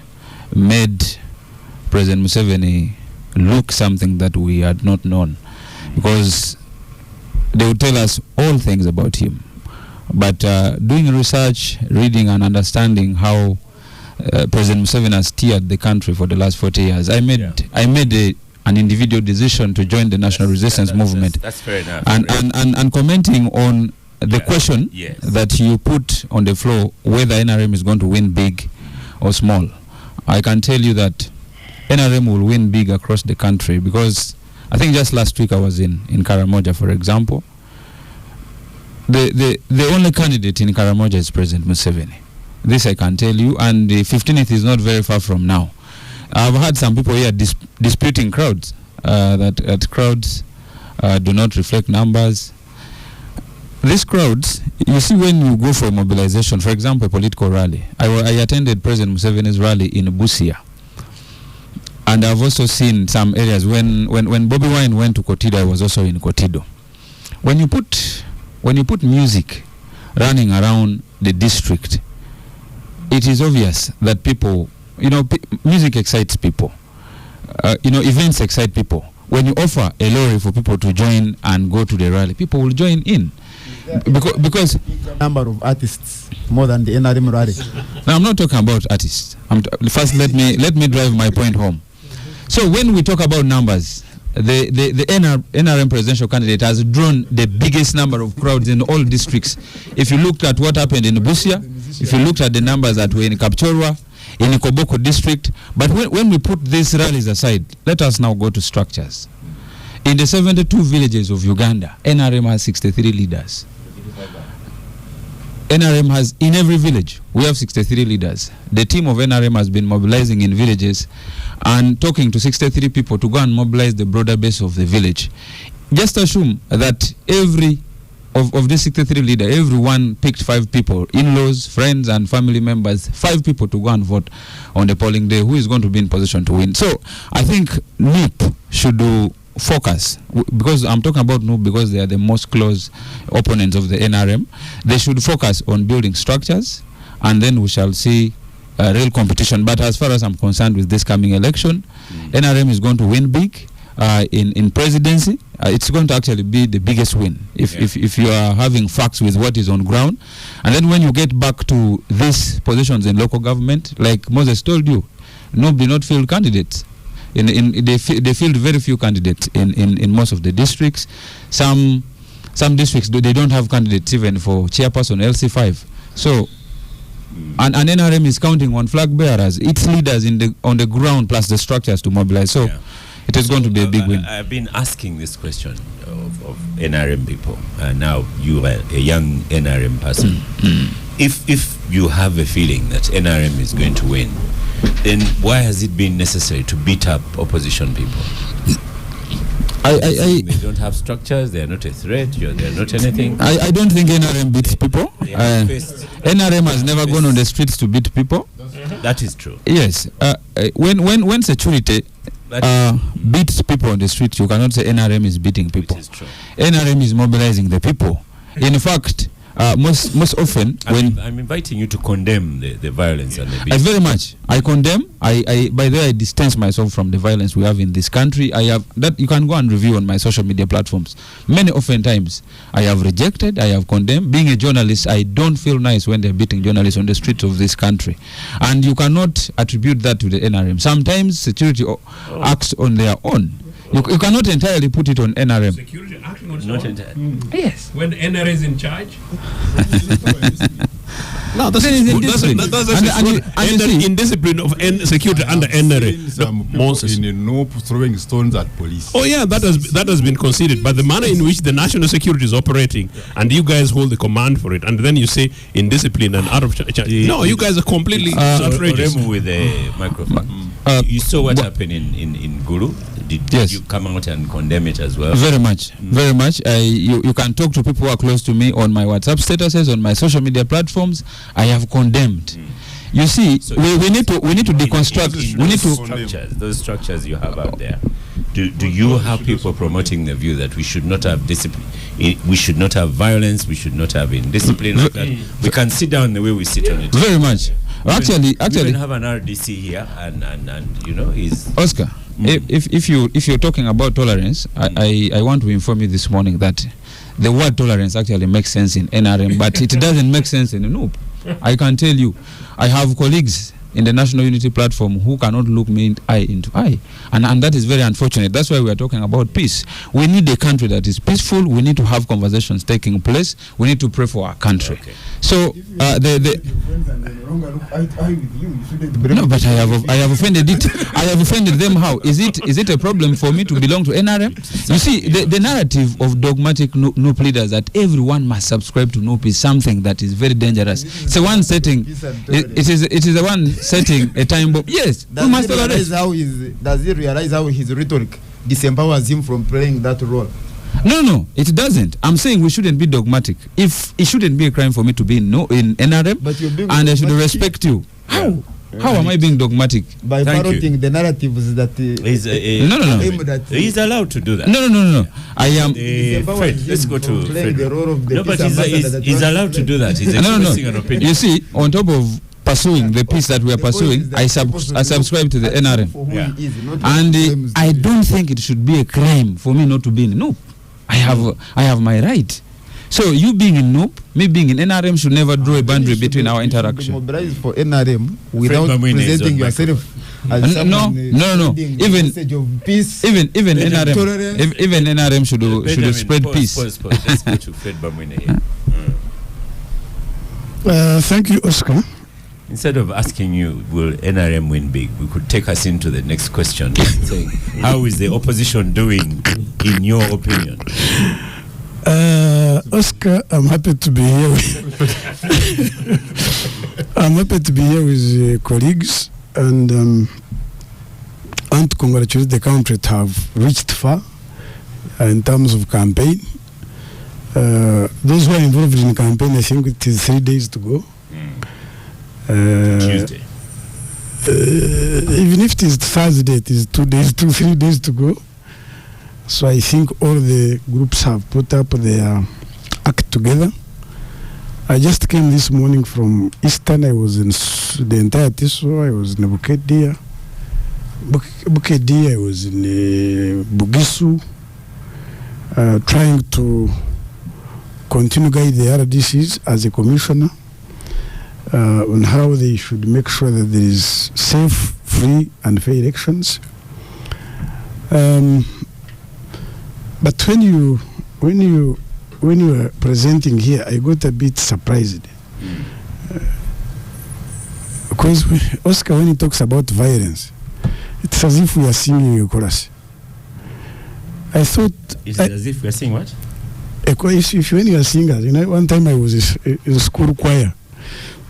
made President Museveni look something that we had not known, because they would tell us all things about him. But doing research, reading and understanding how President Museveni has steered the country for the last 40 years, I made an individual decision to join the national resistance movement. That's fair enough. And commenting on the question that you put on the floor, whether NRM is going to win big or small, I can tell you that NRM will win big across the country, because I think just last week I was in Karamoja, for example. The only candidate in Karamoja is President Museveni. This I can tell you, and the 15th is not very far from now. I've had some people here disputing crowds, that crowds do not reflect numbers. These crowds, you see, when you go for a mobilization, for example, a political rally. I attended President Museveni's rally in Busia. And I've also seen some areas when Bobby Wine went to Kotido, I was also in Kotido. When you put music running around the district, it is obvious that people, music excites people. Events excite people. When you offer a lorry for people to join and go to the rally, people will join in. Because number of artists more than the NRM rally. Now, I'm not talking about artists. First, let me drive my point home. So when we talk about numbers, the NRM presidential candidate has drawn the biggest number of crowds in all districts. If you looked at what happened in Busia, if you looked at the numbers that were in Kapchorwa, in Koboko district, but when we put these rallies aside, let us now go to structures. In the 72 villages of Uganda, NRM has 63 leaders. NRM has, in every village, we have 63 leaders. The team of NRM has been mobilizing in villages and talking to 63 people to go and mobilize the broader base of the village. Just assume that every of the 63 leaders, everyone picked 5 people, in-laws, friends and family members, 5 people to go and vote on the polling day. Who is going to be in position to win? So I think NIP should do focus, because I'm talking about NUP because they are the most close opponents of the NRM. They should focus on building structures, and then we shall see real competition. But as far as I'm concerned with this coming election, NRM is going to win big in presidency. It's going to actually be the biggest win if you are having facts with what is on ground. And then when you get back to these positions in local government, like Moses told you, nobody not field candidates. They field very few candidates in most of the districts. Some districts they don't have candidates even for chairperson LC5. So and NRM is counting on flag bearers, its leaders on the ground, plus the structures to mobilize. So it is going to be a big win. I've been asking this question of NRM people. Now you are a young NRM person. If you have a feeling that NRM is going to win, then why has it been necessary to beat up opposition people? They don't have structures, they are not a threat, they are not anything. I don't think NRM beats people. NRM has never gone on the streets to beat people. That is true. Yes. When security beats people on the street, you cannot say NRM is beating people. It is true. NRM is mobilizing the people. In fact, most often I'm inviting you to condemn the violence and the beating. Very much. I condemn. By the way, I distance myself from the violence we have in this country. I have that you can go and review on my social media platforms. Many often times I have rejected, I have condemned. Being a journalist, I don't feel nice when they're beating journalists on the streets of this country. And you cannot attribute that to the NRM. Sometimes security acts on their own. You cannot entirely put it on NRM. Security acting on its Not own. entirely. Yes. When the NRA is in charge. No, that's There is indiscipline. indiscipline. Indiscipline of security under NRA. Some people in NOP throwing stones at police. Oh yeah, that has been conceded. But the manner in which the national security is operating, and you guys hold the command for it, and then you say indiscipline and out of no, you guys are completely outrageous. With the microphone. You saw what happened in Gulu. Did you come out and condemn it as well? Very much, very much. You can talk to people who are close to me on my WhatsApp statuses, on my social media platforms. I have condemned. You see, so we need to deconstruct. We need to those structures you have out there. Do you have people promoting the view that we should not have discipline, we should not have violence, we should not have indiscipline like that? We can sit down the way we sit on it. Very much. Actually, we even have an RDC here, and you know, is Oscar. If you're talking about tolerance, I want to inform you this morning that the word tolerance actually makes sense in NRM, but it doesn't make sense in NOOP. I can tell you, I have colleagues in the National Unity Platform who cannot look me eye into eye, and that is very unfortunate. That's why we are talking about peace. We need a country that is peaceful. We need to have conversations taking place. We need to pray for our country. Okay. So no, but I have offended it. I have offended them. How is it a problem for me to belong to NRM? You see, the narrative of dogmatic NOOP leaders that everyone must subscribe to NOOP is something that is very dangerous. It's the one setting. It is the one setting a time bomb. Yes, we must tolerate. Does he realize how his rhetoric disempowers him from playing that role? No, it doesn't. I'm saying we shouldn't be dogmatic. If it shouldn't be a crime for me to be in NRM, and I should respect you. How? How am I being dogmatic? By parroting the narratives that no. He's allowed to do that. No. I am. Fred, let's go to Fred. No, but he's allowed to do that. He's expressing an opinion. You see, on top of pursuing the peace that we are pursuing, I subscribe to the NRM. And I don't think it should be a crime for me not to be in NOOP. I have my right. So you being in NOOP, me being in NRM should never draw a boundary between our interaction. Mobilize for NRM without presenting yourself as no. Even NRM should spread peace. Let's go to Fred Bamwine here. Thank you, Oscar. Instead of asking you, will NRM win big, we could take us into the next question, saying, how is the opposition doing, in your opinion? Oscar, I'm happy to be here. I'm happy to be here with colleagues, and I want to congratulate the country to have reached far in terms of campaign. Those who are involved in the campaign, I think it is 3 days to go. Tuesday. Even if it is Thursday, it is 3 days to go. So I think all the groups have put up their act together. I just came this morning from Eastern. I was in the entire Tiso. I was in Bukedia. I was in Bugisu, trying to continue guide the RDCs as a commissioner on how they should make sure that there is safe, free, and fair elections. But when you were presenting here, I got a bit surprised. Because Oscar, when he talks about violence, it's as if we are singing a chorus. I thought... Is it as if we are singing what? A chorus, when you are singers, one time I was in a school choir.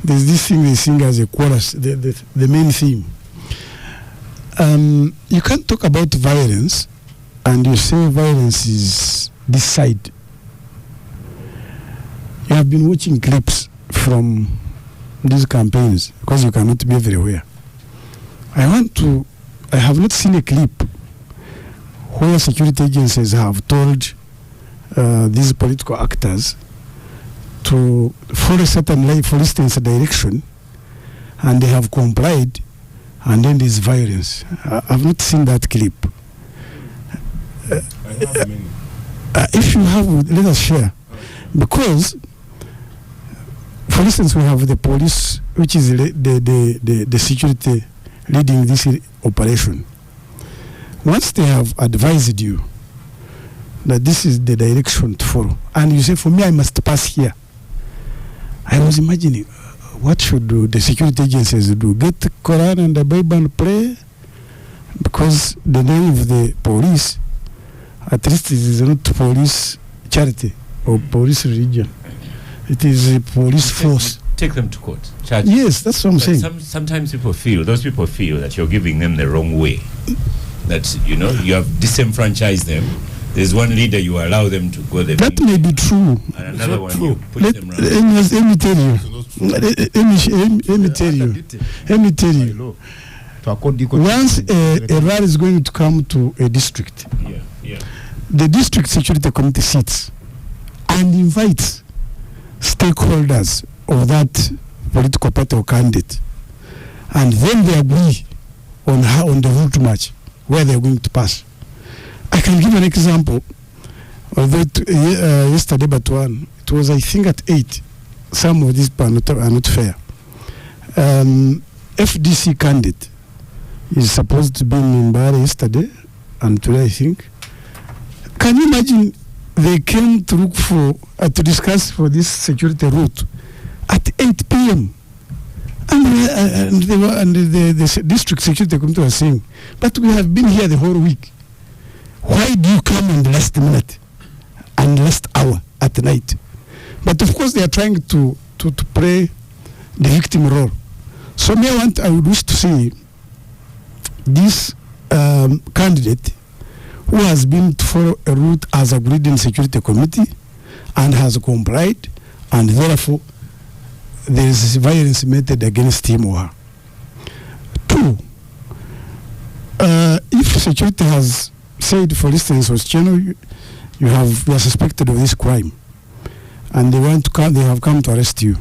There's this thing they sing as a chorus, the main theme. You can't talk about violence and you say violence is this side. You have been watching clips from these campaigns because you cannot be everywhere. I have not seen a clip where security agencies have told these political actors to follow a certain line, for instance, a direction, and they have complied, and then there's violence. I've not seen that clip. If you have, let us share. Because, for instance, we have the police, which is the security leading this operation. Once they have advised you that this is the direction to follow, and you say, for me, I must pass here. I was imagining, what should the security agencies do? Get the Quran and the Bible and pray? Because the name of the police, at least it is not police charity or police religion. It is a police force. Take them to court. Charge. Yes, that's what I'm saying. Sometimes those people feel that you're giving them the wrong way. That, you have disenfranchised them. There's one leader, you allow them to go there. That may be true. And another one, you push them around. Let me tell you. Let me tell you. Once a rally is going to come to a district, the district security committee sits and invites stakeholders of that political party or candidate, and then they agree on the route march where they are going to pass. I can give an example. Although yesterday, but one, it was I think at 8. Some of these are not fair. FDC candidate is supposed to be in Mbare yesterday and today, I think. Can you imagine they came to look for to discuss for this security route at 8 p.m. and the district security committee was saying, but we have been here the whole week. Why do you come in the last minute and last hour at night? But of course they are trying to play the victim role. So I would wish to see this candidate who has been to follow a route as agreed in security committee and has complied, and therefore there is violence meted against him or her. 2, if security has said, for instance, Ostieno, you are suspected of this crime, and they have come to arrest you,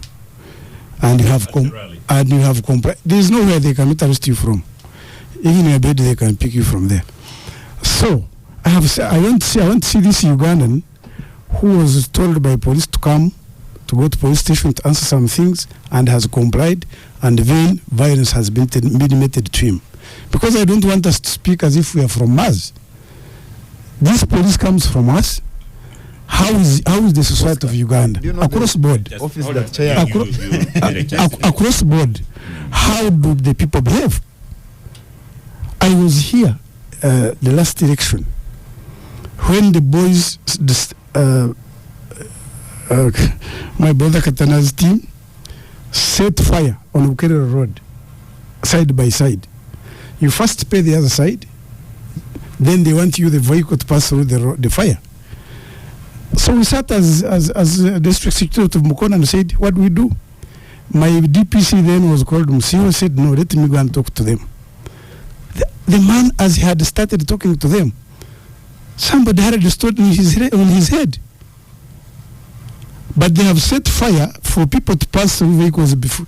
and you have complied. There is nowhere they cannot arrest you from. Even in your bed, they can pick you from there. So I want to see this Ugandan who was told by police to go to police station to answer some things and has complied, and then violence has been meted to him. Because I don't want us to speak as if we are from Mars. This police comes from us. How is the society of Uganda across board? Across board, how do the people behave? I was here the last election when the boys, my brother Katana's team, set fire on Bukerere Road, side by side. You first pay the other side, then they want you the vehicle to pass through the fire. So we sat as district secretary of Mukona and said, what do we do? My DPC then was called Musio, said, no, let me go and talk to them. The man, as he had started talking to them, somebody had restored on his head. But they have set fire for people to pass through vehicles before,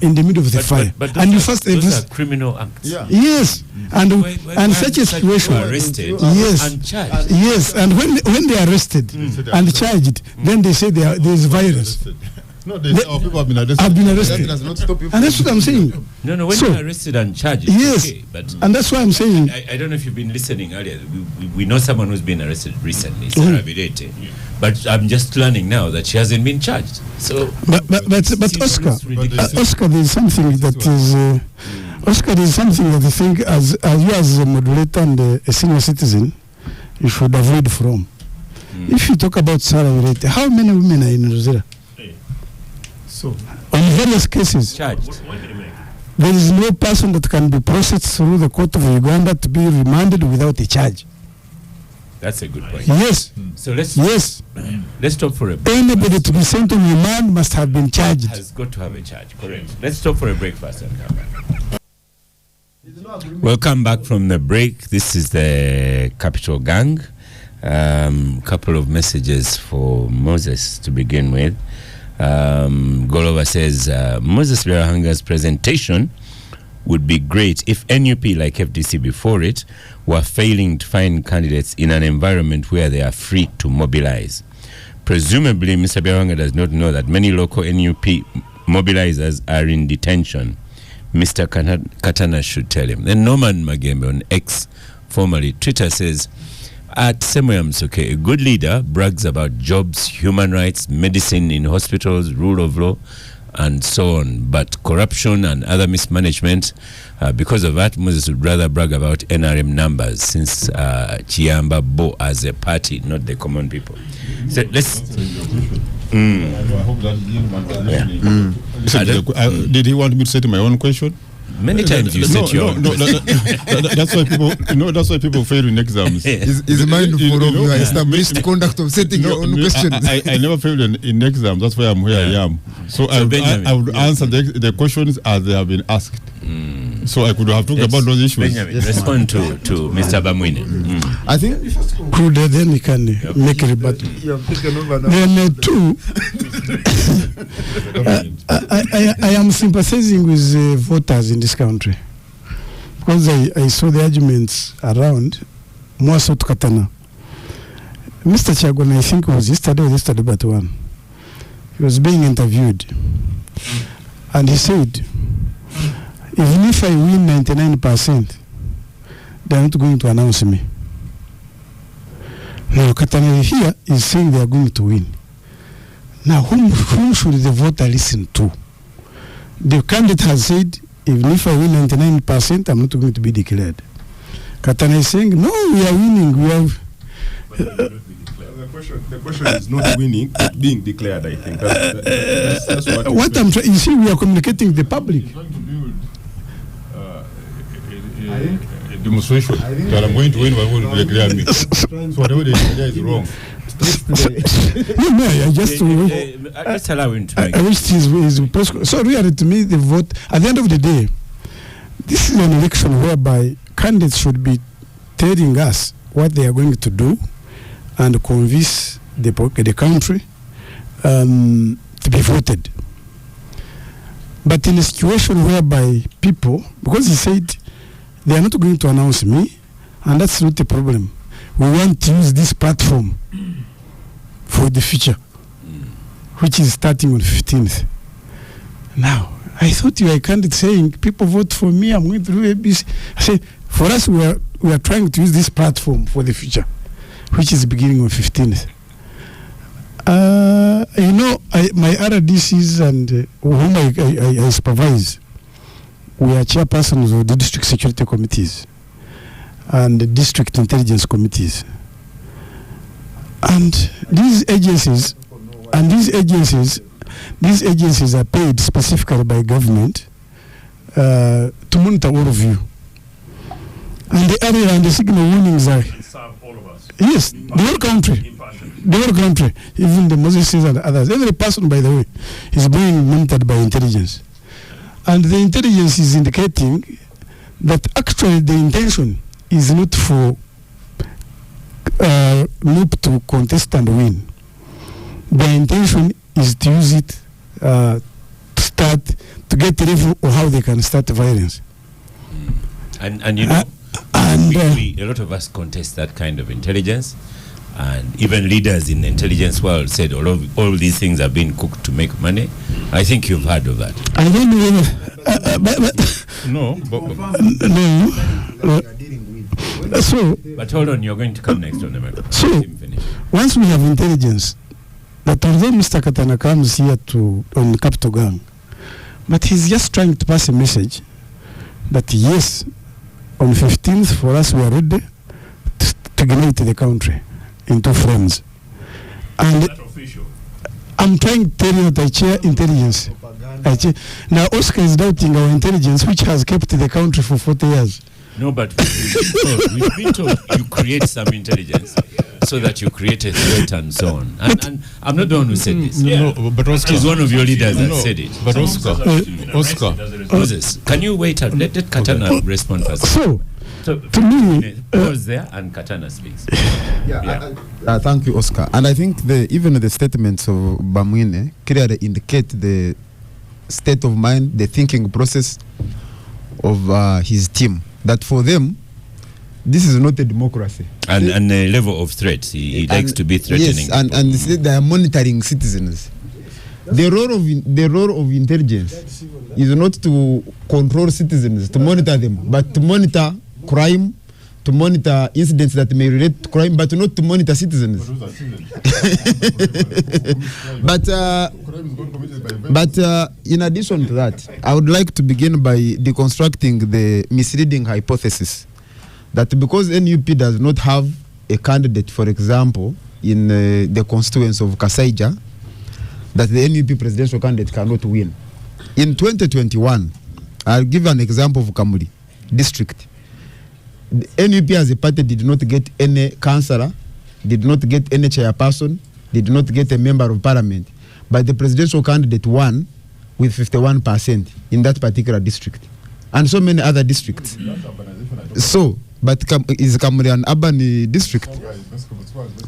in the middle of the fire. But those are criminal acts. Yeah. Yes, and such a situation. Arrested and charged. Yes, and when they are arrested and charged, then they say there is violence. No, people have been arrested. That does not stop you. And that's what I'm saying. No, when you're arrested and charged, yes, okay, but and that's why I'm saying. I don't know if you've been listening earlier. We know someone who's been arrested recently, Sarah Birete. But I'm just learning now that she hasn't been charged. So, but Oscar, there's something that is. Oscar, there's something that I think, as you as a moderator and a senior citizen, you should avoid from. If you talk about Sarah Birete, how many women are in Rosera? So, on various cases, charged. There is no person that can be processed through the court of Uganda to be remanded without a charge. That's a good point. Yes. So let's stop for a break. Anybody to be sent on remand must have been charged. Has got to have a charge. Correct. Let's stop for a break first and come back. Welcome back from the break. This is the Capitalgang. Couple of messages for Moses to begin with. Golova says Moses Lerahanga's presentation would be great if NUP, like FDC before it, were failing to find candidates in an environment where they are free to mobilize. Presumably, Mr. Lerahange does not know that many local NUP mobilizers are in detention. Mr. Katana should tell him. Then Norman Magembe on X, formerly Twitter, says, at Semoyamsoke, a good leader brags about jobs, human rights, medicine in hospitals, rule of law, and so on. But corruption and other mismanagement, because of that, Moses would rather brag about NRM numbers since Chiamba Bo as a party, not the common people. So let's... I hope that did he want me to say to my own question? Many times you said your own question. That's why people, that's why people fail in exams. Is mindful of your established conduct of setting your own questions. I never failed in exams. That's why I'm where I am. So I would answer the questions as they have been asked. So I could have talked about those issues. Benjamin, respond to Mr. Bamwine. I think then we can make a rebuttal. Then two, I am sympathizing with voters in this country because I saw the arguments around more so to Katana. Mr. Chagon, I think it was yesterday but one. He was being interviewed and he said, even if I win 99%, they're not going to announce me. Now, Katana here is saying they are going to win. Now, whom should the voter listen to? The candidate has said, even if I win 99%, I'm not going to be declared. Katana is saying, no, we are winning. We have. The question is not winning, but being declared, I think. That's what I'm trying. You see, we are communicating with the public. A demonstration that I'm going to win, but I will declare me. So whatever they say is wrong. No, I just let's allow him to. I wish his press. So really, to me, the vote at the end of the day, this is an election whereby candidates should be telling us what they are going to do and convince the country to be voted. But in a situation whereby people, because he said they are not going to announce me, and that's not a problem. We want to use this platform for the future, which is starting on 15th. Now, I thought you were a candidate saying, people vote for me, I'm going to do ABC. I say, for us, we are trying to use this platform for the future, which is beginning on 15th. My other DCs and whom I supervise, we are chairpersons of the district security committees and the district intelligence committees. And these agencies are paid specifically by government to monitor all of you. And the area and the signal warnings are All of us. Yes, the whole country. The whole country, even the Moses and others. Every person, by the way, is being monitored by intelligence. And the intelligence is indicating that actually the intention is not for NUP to contest and win. The intention is to use it to get a review of how they can start violence. And you know, a lot of us contest that kind of intelligence. And even leaders in the intelligence world said all these things are being cooked to make money. I think you've heard of that. I don't know. But hold on, you're going to come next on the microphone. So, once we have intelligence, that although Mr. Katana comes here on Capitalgang, but he's just trying to pass a message that yes, on 15th for us we are ready to unite the country into frames. And I'm trying to tell you that I chair intelligence. Now Oscar is doubting our intelligence, which has kept the country for 40 years. No, but we've been told you create some intelligence so that you create a threat and so on. And I'm not the one who said this. No, but Oscar is one of your leaders that said it. But Oscar, Moses, can you wait? Let Katana respond first. So to me, pause there and Katana speaks. Thank you, Oscar. And I think even the statements of Bamwine clearly indicate the state of mind, the thinking process of his team. That for them, this is not a democracy. And a level of threat. He likes to be threatening. Yes, and they are monitoring citizens. The role of intelligence is not to control citizens, to monitor them, but to monitor crime, to monitor incidents that may relate to crime, but not to monitor citizens. But in addition to that, I would like to begin by deconstructing the misleading hypothesis that because NUP does not have a candidate, for example, in the constituency of Kasaija, that the NUP presidential candidate cannot win. In 2021, I'll give an example of Kamuli district. The NUP as a party did not get any councillor, did not get any chairperson, did not get a member of parliament, but the presidential candidate won with 51% in that particular district, and so many other districts. So, but is Kamuli an urban district?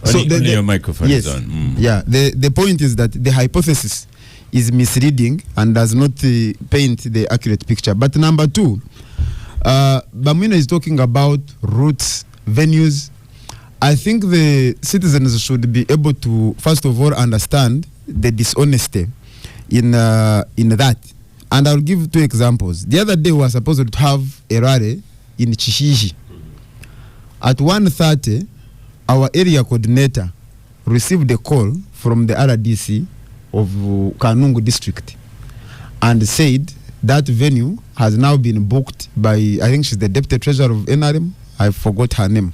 So your microphone yes, is on. Yeah, the point is that the hypothesis is misleading and does not paint the accurate picture. But number two, Bamwina is talking about routes, venues. I think the citizens should be able to, first of all, understand the dishonesty in that. And I'll give two examples. The other day we were supposed to have a rally in Chishiji. At 1:30, our area coordinator received a call from the RDC of Kanungu district and said that venue has now been booked by, I think she's the deputy treasurer of NRM, I forgot her name,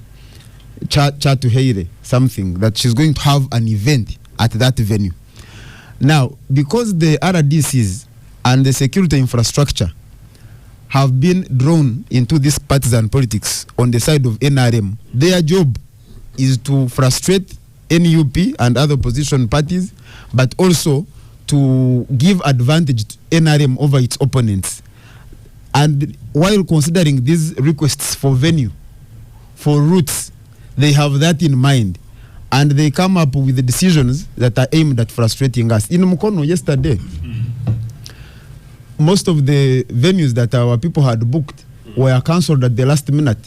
Chatu Heire, something, that she's going to have an event at that venue. Now, because the RDCs and the security infrastructure have been drawn into this partisan politics on the side of NRM, their job is to frustrate NUP and other opposition parties, but also to give advantage to NRM over its opponents. And while considering these requests for venue, for routes, they have that in mind. And they come up with the decisions that are aimed at frustrating us. In Mukono yesterday, most of the venues that our people had booked were cancelled at the last minute,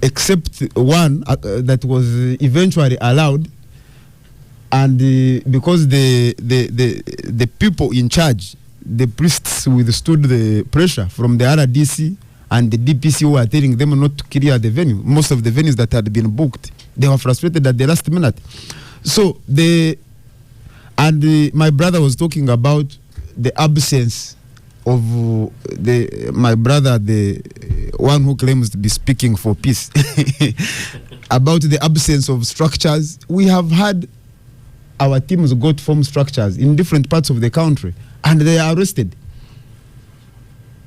except one that was eventually allowed. And because the people in charge, the priests withstood the pressure from the RDC and the DPC who were telling them not to clear the venue. Most of the venues that had been booked, they were frustrated at the last minute. So my brother was talking about the absence of my brother, the one who claims to be speaking for peace, about the absence of structures. We have had our teams go to form structures in different parts of the country, and they are arrested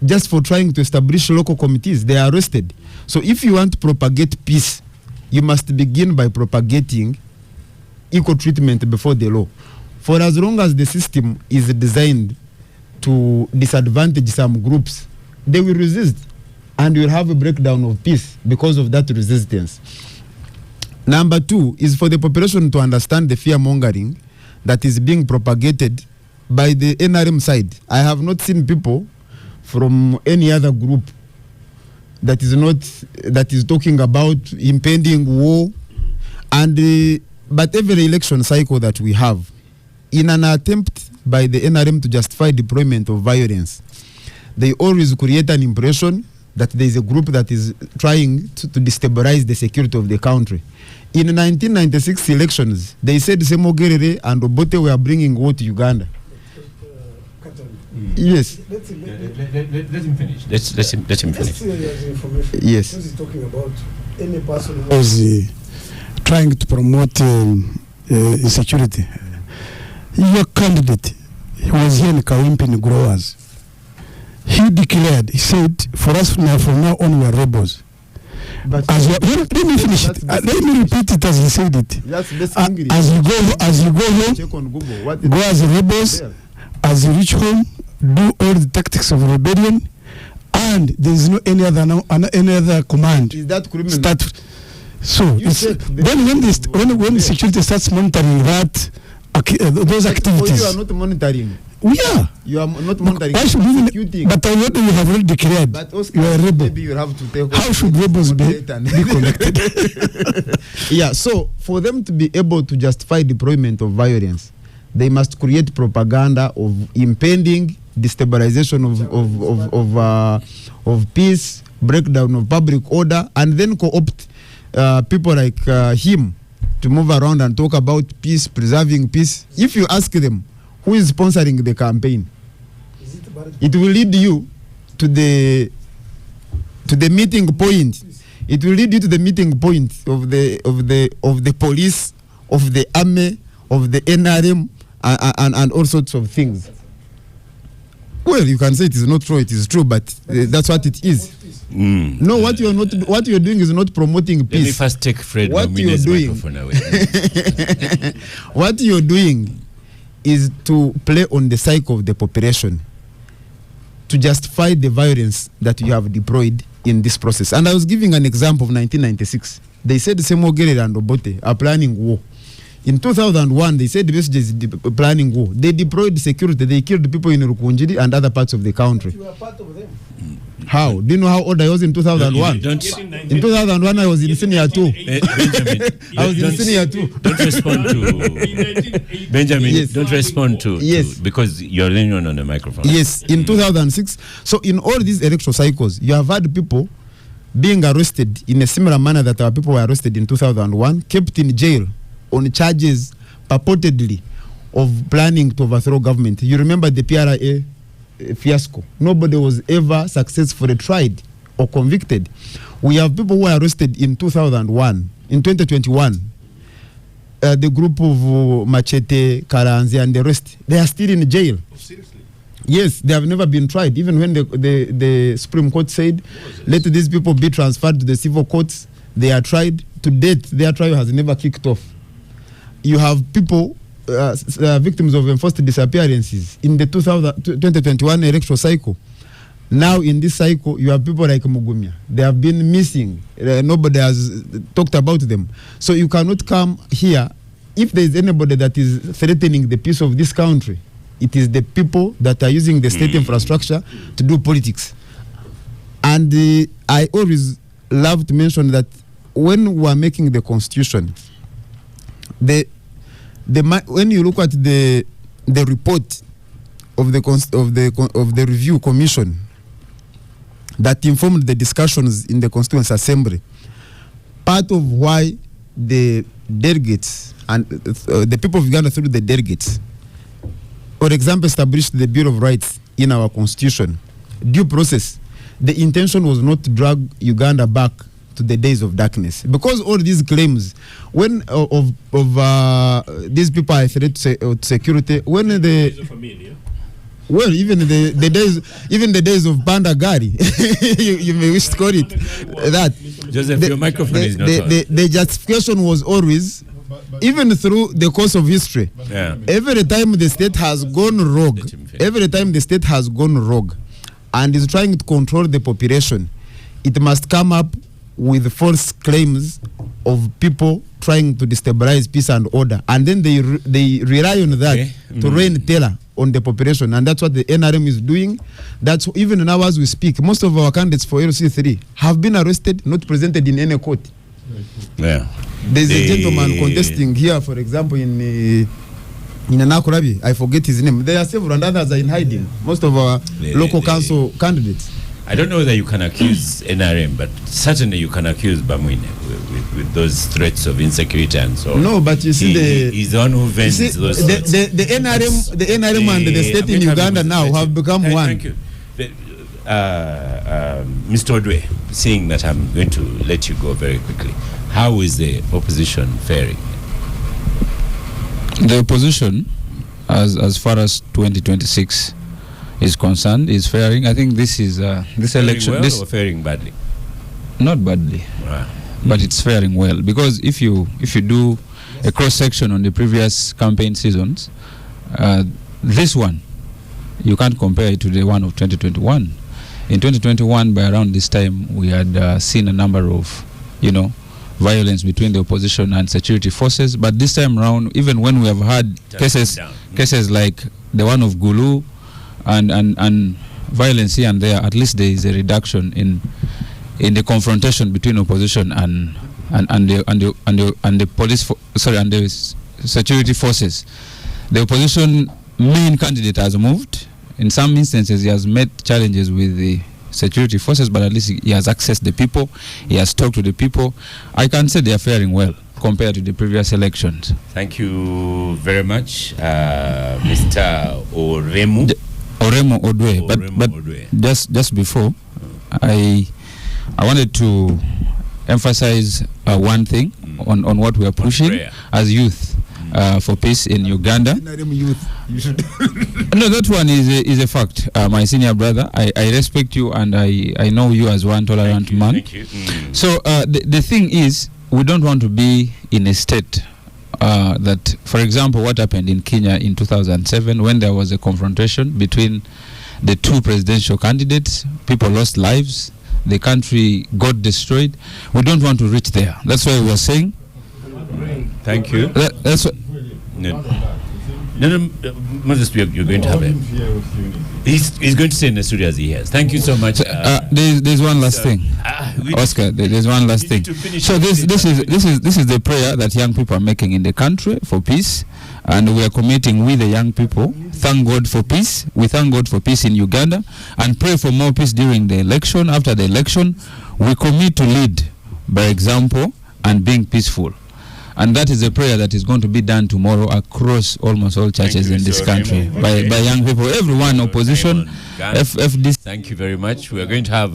just for trying to establish local committees. They are arrested. So if you want to propagate peace, you must begin by propagating equal treatment before the law. For as long as the system is designed to disadvantage some groups, they will resist, and will have a breakdown of peace because of that resistance. Number two is for the population to understand the fear-mongering that is being propagated by the NRM side. I have not seen people from any other group that is talking about impending war. And but every election cycle that we have, in an attempt by the NRM to justify deployment of violence, they always create an impression that there is a group that is trying to destabilize the security of the country. In 1996 elections, they said Semogerere and Obote were bringing war to Uganda. Yes. Let him finish. Let him finish. Yes. He's talking about any person who was trying to promote insecurity. Your candidate, he was here in Kawimpin Growers. He declared, he said, for us from now on we are rebels. But let me finish it. Let me repeat it as he said it. As you go home, go as rebels. As you reach home, do all the tactics of rebellion, and there is no any other command. Is that criminal? Start. So then when the security starts monitoring that those activities, you are not monitoring. We are. You are not monitoring. Why should we? But what you have already declared. But Oscar, you are a rebel. Maybe you have to take. How should rebels be connected? Yeah. So for them to be able to justify deployment of violence, they must create propaganda of impending destabilization of peace, breakdown of public order, and then co-opt people like him to move around and talk about peace, preserving peace. If you ask them who is sponsoring the campaign, it will lead you to the meeting point. It will lead you to the meeting point of the police, of the army, of the NRM, and all sorts of things. Well, you can say it is not true, it is true, but that's what it is. No, what you're doing is not promoting peace. Let me first take Fred Mamina's microphone away. What you're doing is to play on the psyche of the population to justify the violence that you have deployed in this process. And I was giving an example of 1996. They said Semogere and Obote are planning war. In 2001, they said the message is planning war. They deployed security. They killed people in Rukunjiri and other parts of the country. You were part of them. How? Do you know how old I was in 2001? In 2001, I was in senior 2. Benjamin, I was in senior 2. Don't respond to Benjamin. Yes. Don't respond to because you're leaning on the microphone. Yes, in 2006. So in all these electoral cycles, you have had people being arrested in a similar manner that our people were arrested in 2001, kept in jail on charges purportedly of planning to overthrow government. You remember the PRA fiasco. Nobody was ever successfully tried or convicted. We have people who were arrested in 2001. In 2021, the group of Machete, Karanzi, and the rest, they are still in jail. Oh, seriously? Yes, they have never been tried. Even when the Supreme Court said, let these people be transferred to the civil courts, they are tried. To date, their trial has never kicked off. You have people, victims of enforced disappearances in the 2021 electoral cycle. Now in this cycle, you have people like Mugumya. They have been missing. Nobody has talked about them. So you cannot come here. If there is anybody that is threatening the peace of this country, it is the people that are using the state infrastructure to do politics. And I always love to mention that when we are making the constitution, when you look at the report of the review commission that informed the discussions in the Constituent Assembly, part of why the delegates and the people of Uganda through the delegates, for example, established the Bill of Rights in our constitution, due process, the intention was not to drag Uganda back to the days of darkness, because all these claims when of these people are a threat to security, when well, even the days of Bandagari, you may wish to call it that. Joseph, your microphone is not on. The justification was always, even through the course of history, every time the state has gone rogue, and is trying to control the population, it must come up with false claims of people trying to destabilize peace and order, and then they rely on that to rain terror on the population, and that's what the NRM is doing. That's even now as we speak, most of our candidates for LC3 have been arrested, not presented in any court. Yeah, there's a gentleman contesting here, for example, in Anakurabi, I forget his name. There are several, and others are in hiding. Most of our local council candidates. I don't know whether you can accuse NRM, but certainly you can accuse Bamwine with those threats of insecurity and so on. No, but you see, he's the one who vents those threats. The NRM and the state in Uganda now have become one. Thank you. Mr. Odwe, seeing that I'm going to let you go very quickly, how is the opposition faring? The opposition, as far as 2026 is concerned, is faring. I think this is this election. Well or faring badly? Not badly, but it's faring well, because if you do a cross section on the previous campaign seasons, this one you can't compare it to the one of 2021. In 2021, by around this time, we had seen a number of, violence between the opposition and security forces. But this time around, even when we have had cases like the one of Gulu and violence here and there, at least there is a reduction in the confrontation between opposition and the police and the security forces. The opposition main candidate has moved. In some instances, he has met challenges with the security forces, but at least he has accessed the people, he has talked to the people. I can say they are faring well compared to the previous elections. Thank you very much, Mr. Oremu. Oremu Odwe. But Odwe. just before, I wanted to emphasize one thing on what we are pushing as youth for peace in Uganda. No, that one is a fact. My senior brother, I respect you, and I know you as one tolerant man. Thank you. So the thing is, we don't want to be in a state that, for example, what happened in Kenya in 2007 when there was a confrontation between the two presidential candidates. People lost lives. The country got destroyed. We don't want to reach there. That's why we were saying. Thank you. That's what. No, Moses, you're going to have him. He's going to stay in the studio as he has. Thank you so much. There's one last thing, Oscar. There's one last thing. So this is the prayer that young people are making in the country for peace, and we are committing with the young people. Thank God for peace. We thank God for peace in Uganda, and pray for more peace during the election. After the election, we commit to lead by example and being peaceful. And that is a prayer that is going to be done tomorrow across almost all churches in this country by young people, everyone, opposition, FDC. Thank you very much. We are going to have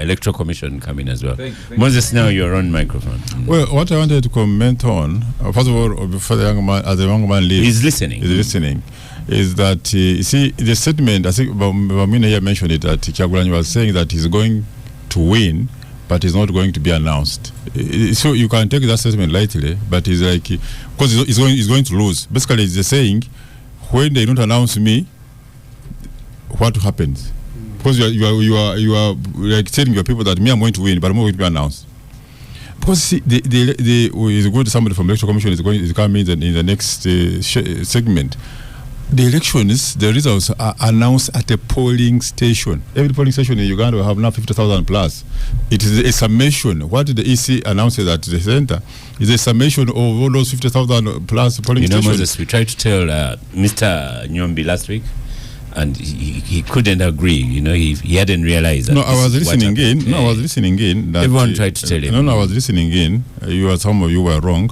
Electoral Commission come in as well. Moses, now you're on microphone. Well, what I wanted to comment on, first of all, before the young man, as the young man leaves, he's listening. Is that you see the statement? I think Bamina here mentioned it, that Kyagulanyi was saying that he's going to win, but it's not going to be announced. So you can take that statement lightly, but it's like, because he's going to lose. Basically, it's saying, when they don't announce me, what happens? Because you are like telling your people that I'm going to win, but I'm not going to be announced. Because see, is going to somebody from the Electoral Commission is going to come in the next segment. The elections, the results are announced at a polling station. Every polling station in Uganda will have now 50,000 plus. It is a summation. What the EC announces at the center is a summation of all those 50,000 plus polling stations. Moses, we tried to tell Mr. Nyombi last week, and he couldn't agree. He hadn't realized that. No, I was listening in. I was listening in. That everyone tried to tell him. No, I was listening in. Some of you were wrong.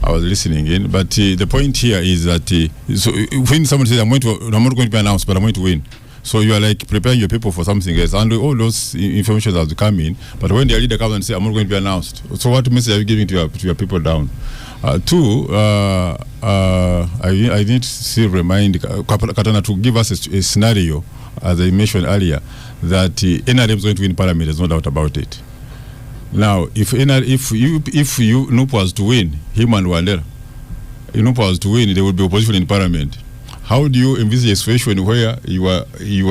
I was listening in, but the point here is that so when someone says I'm not going to be announced, but I'm going to win, so you are like preparing your people for something else, and all those information have to come in. But when the leader comes and says I'm not going to be announced, so what message are you giving to your people down? Two, I need to remind Katana to give us a scenario, as I mentioned earlier, that NRM is going to win parliament. There's no doubt about it. Now, if NUP was to win, him and Wandera, if NUP was to win, there would be opposition in parliament. How do you envisage a situation where you are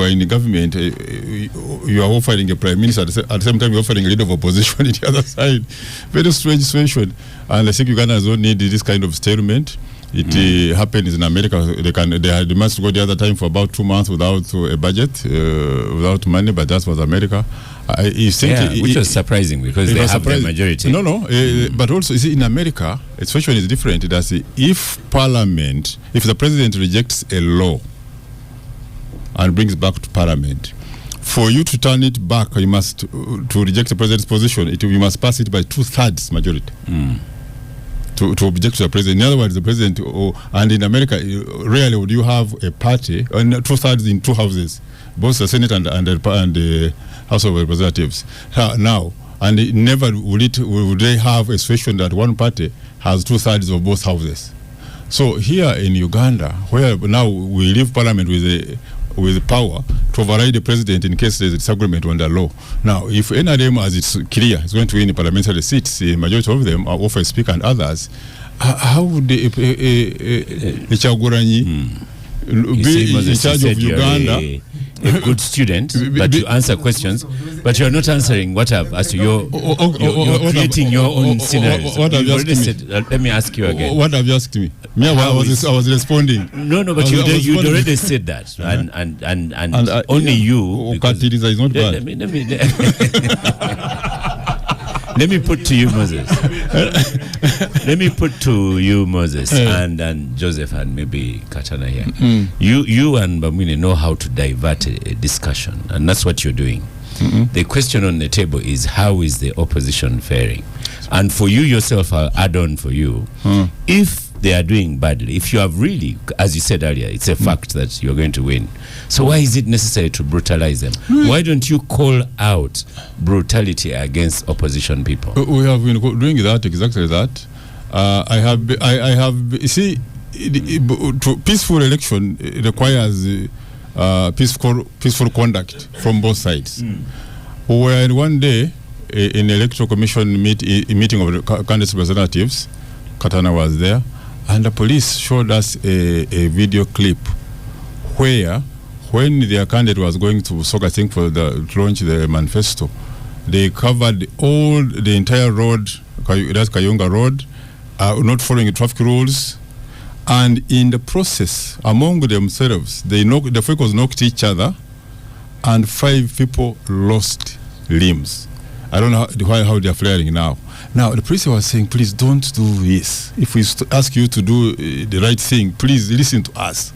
in the government, you are offering a prime minister, at the same time you're offering a leader of opposition on the other side? Very strange situation. And I think Ugandans don't need this kind of statement. It happens in America. They had the to go the other time for about 2 months without a budget, without money, but that was America. Which was surprising because they have the majority. But also, you see, in America, the situation is different. That's if the president rejects a law and brings back to parliament, for you to turn it back, you must, to reject the president's position, you must pass it by 2/3 majority. To object to the president. In other words, the president, and in America, rarely would you have a party, 2/3 in two houses, both the Senate and the House of Representatives. Now, and never would they have a situation that one party has 2/3 of both houses. So here in Uganda, where now we leave parliament with power to override the president in case there's a disagreement on the law. Now, if NRM, as it's clear, is going to win the parliamentary seats, the majority of them are offer speaker and others, how would the Kyagulanyi be in charge of Uganda? A good student, but you answer questions, but you're not answering what I've asked you. You're creating your own scenarios. What have you asked me? Let me ask you again. What have you asked me? I was responding. No, but you'd already said that, and only you. Is not bad. Let me put to you, Moses. Let me put to you, Moses, and Joseph, and maybe Katana here. You and Bamwine know how to divert a discussion, and that's what you're doing. The question on the table is, how is the opposition faring? And for you yourself, I'll add on for you. If they are doing badly, if you have really, as you said earlier, it's a fact that you're going to win. So why is it necessary to brutalize them? Why don't you call out brutality against opposition people? We have been doing that, exactly that. I have, you see, peaceful election requires peaceful conduct from both sides. We were one day in electoral commission meeting of the candidates representatives. Katana was there, and the police showed us a video clip where, when their candidate was going to Soka, I think, to launch the manifesto, they covered the entire road, that's Kayunga Road, not following traffic rules, and in the process, among themselves, the vehicles knocked each other, and 5 people lost limbs. I don't know how they are flaring now. Now, the police was saying, please don't do this. If we ask you to do the right thing, please listen to us.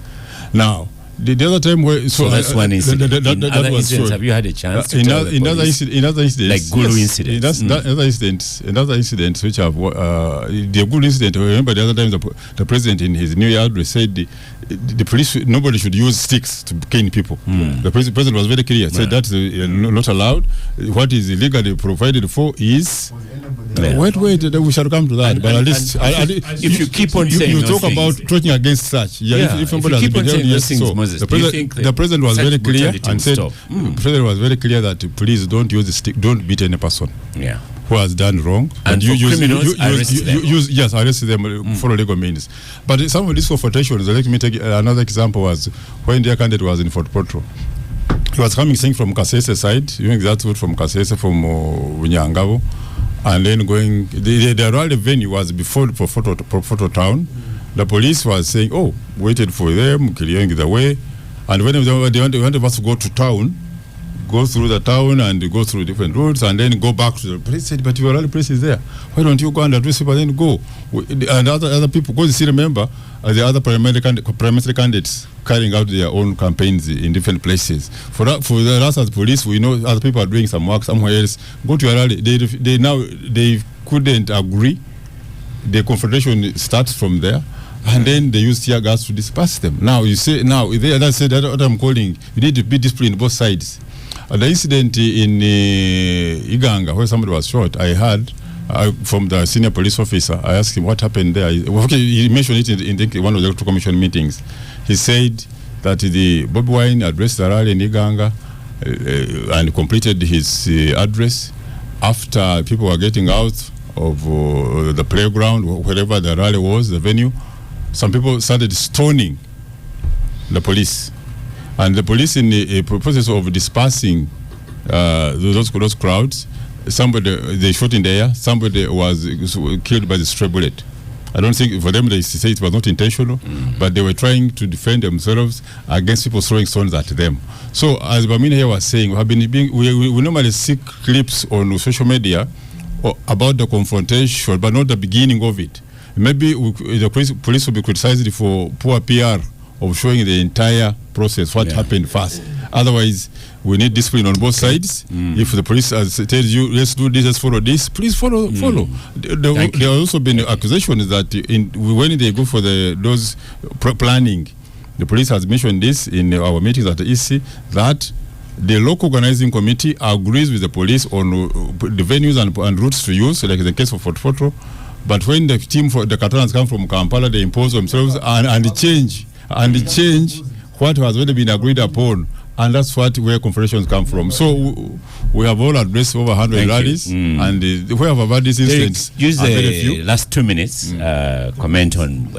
Now, the other time where... So that's one incident. In other incidents, have you had a chance to tell the police? In other incidents... Like Gulu incidents. In other incidents which have... the Gulu incident, remember the other time the president in his New Year address said the police, nobody should use sticks to cane people. The president was very clear, said that's not allowed. What is illegally provided for is... Wait, we shall come to that. But at least... If you keep on saying you talk about talking against such. If somebody has been held, yes, so... The president was very clear and said, the president was very clear that please don't use the stick, don't beat any person who has done wrong. And you arrest them, follow legal means. But some of these confrontations, let me take another example, was when their candidate was in Fort Portal. He was coming saying from Kasese side, using that route from Kasese, from Unyangabo, and then going, the rally venue was before Photo Town. The police was saying, waited for them, clearing the way. And when they wanted us to go to town, go through the town and go through different roads and then go back to the police. Said, but your rally place is there. Why don't you go and address people and then go? And other people, because you see, remember, the other parliamentary candidates carrying out their own campaigns in different places. For us as police, we know other people are doing some work somewhere else. Go to your rally. They couldn't agree. The confrontation starts from there. And then they use tear gas to disperse them. Now, you say, that's what I'm calling, you need to be disciplined both sides. The incident in Uganda, where somebody was shot, I heard from the senior police officer. I asked him what happened there. He mentioned it in one of the electoral commission meetings. He said that the Bobi Wine addressed the rally in Uganda and completed his address after people were getting out of the playground, wherever the rally was, the venue. Some people started stoning the police, and the police, in the process of dispersing those crowds, they shot in the air. Somebody was killed by the stray bullet. I don't think for them they say it was not intentional, but they were trying to defend themselves against people throwing stones at them. So, as Bamina here was saying, we normally see clips on social media about the confrontation, but not the beginning of it. Maybe the police will be criticized for poor PR of showing the entire process, what happened first. Otherwise, we need discipline on both sides. If the police tells you, let's do this, let's follow this, please follow. There have also been accusations that when they go for those planning, the police has mentioned this in our meetings at the EC, that the local organizing committee agrees with the police on the venues and routes to use, like in the case of Fort Portal. But when the team for the Catalans come from Kampala, they impose themselves and change what has already been agreed upon, and that's where confrontations come from. So we have all addressed over 100 rallies, and we have about this instance. Use the last 2 minutes comment on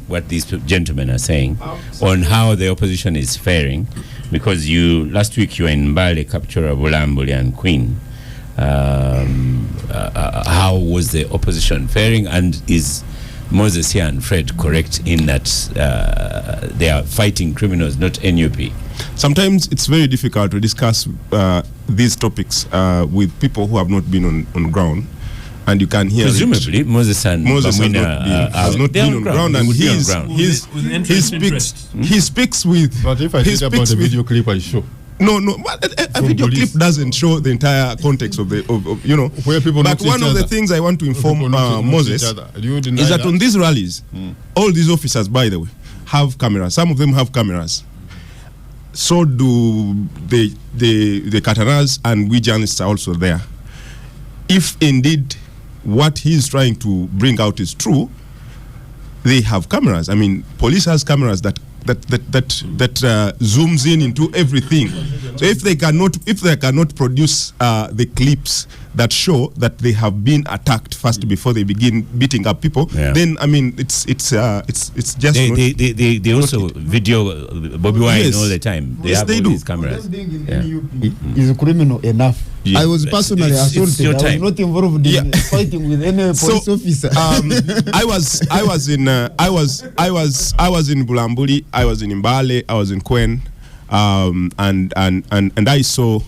what these gentlemen are saying on how the opposition is faring, because last week you were in Mbale, Capture Bulambuli and Queen. How was the opposition faring, and is Moses here and Fred correct in that they are fighting criminals, not NUP? Sometimes it's very difficult to discuss the these topics with people who have not been on ground, and you can hear presumably Moses and Bamwine has not been on ground, and he speaks with. But if I think about the video clip, I show. No, a video clip doesn't show the entire context of the you know. Where people but one of the things I want to inform Moses is that on these rallies, all these officers, by the way, have cameras. Some of them have cameras. So do the Katanas, and we journalists are also there. If indeed what he's trying to bring out is true, they have cameras. I mean, police has cameras that zooms into everything. So if they cannot produce the clips that show that they have been attacked first before they begin beating up people, then I mean it's just they also video Bobby Wine all the time. They have all these cameras. Is criminal enough. I was personally assaulted. I was not involved in fighting with any police officer. I was in Bulambuli, I was in Mbale, I was in Kwen, and I saw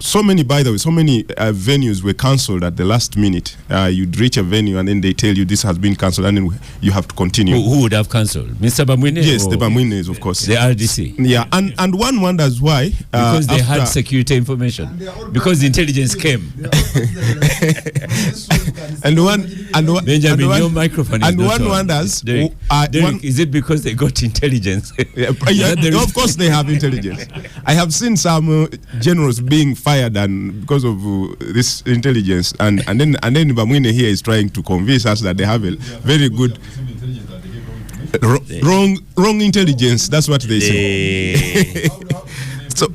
so many, by the way, so many venues were cancelled at the last minute. You'd reach a venue and then they tell you this has been cancelled, and then you have to continue. Who would have cancelled? Mr. Bamwine? Yes, the Bamwines, of course. The RDC. Yeah, and one wonders why. Because they had security information. Because the intelligence came. Benjamin, your microphone is and not one on. wonders. Derek, is it because they got intelligence? Of course they have intelligence. I have seen some generals being fired and because of this intelligence, and then Bamwine here is trying to convince us that they have a very good wrong intelligence. That's what they say. So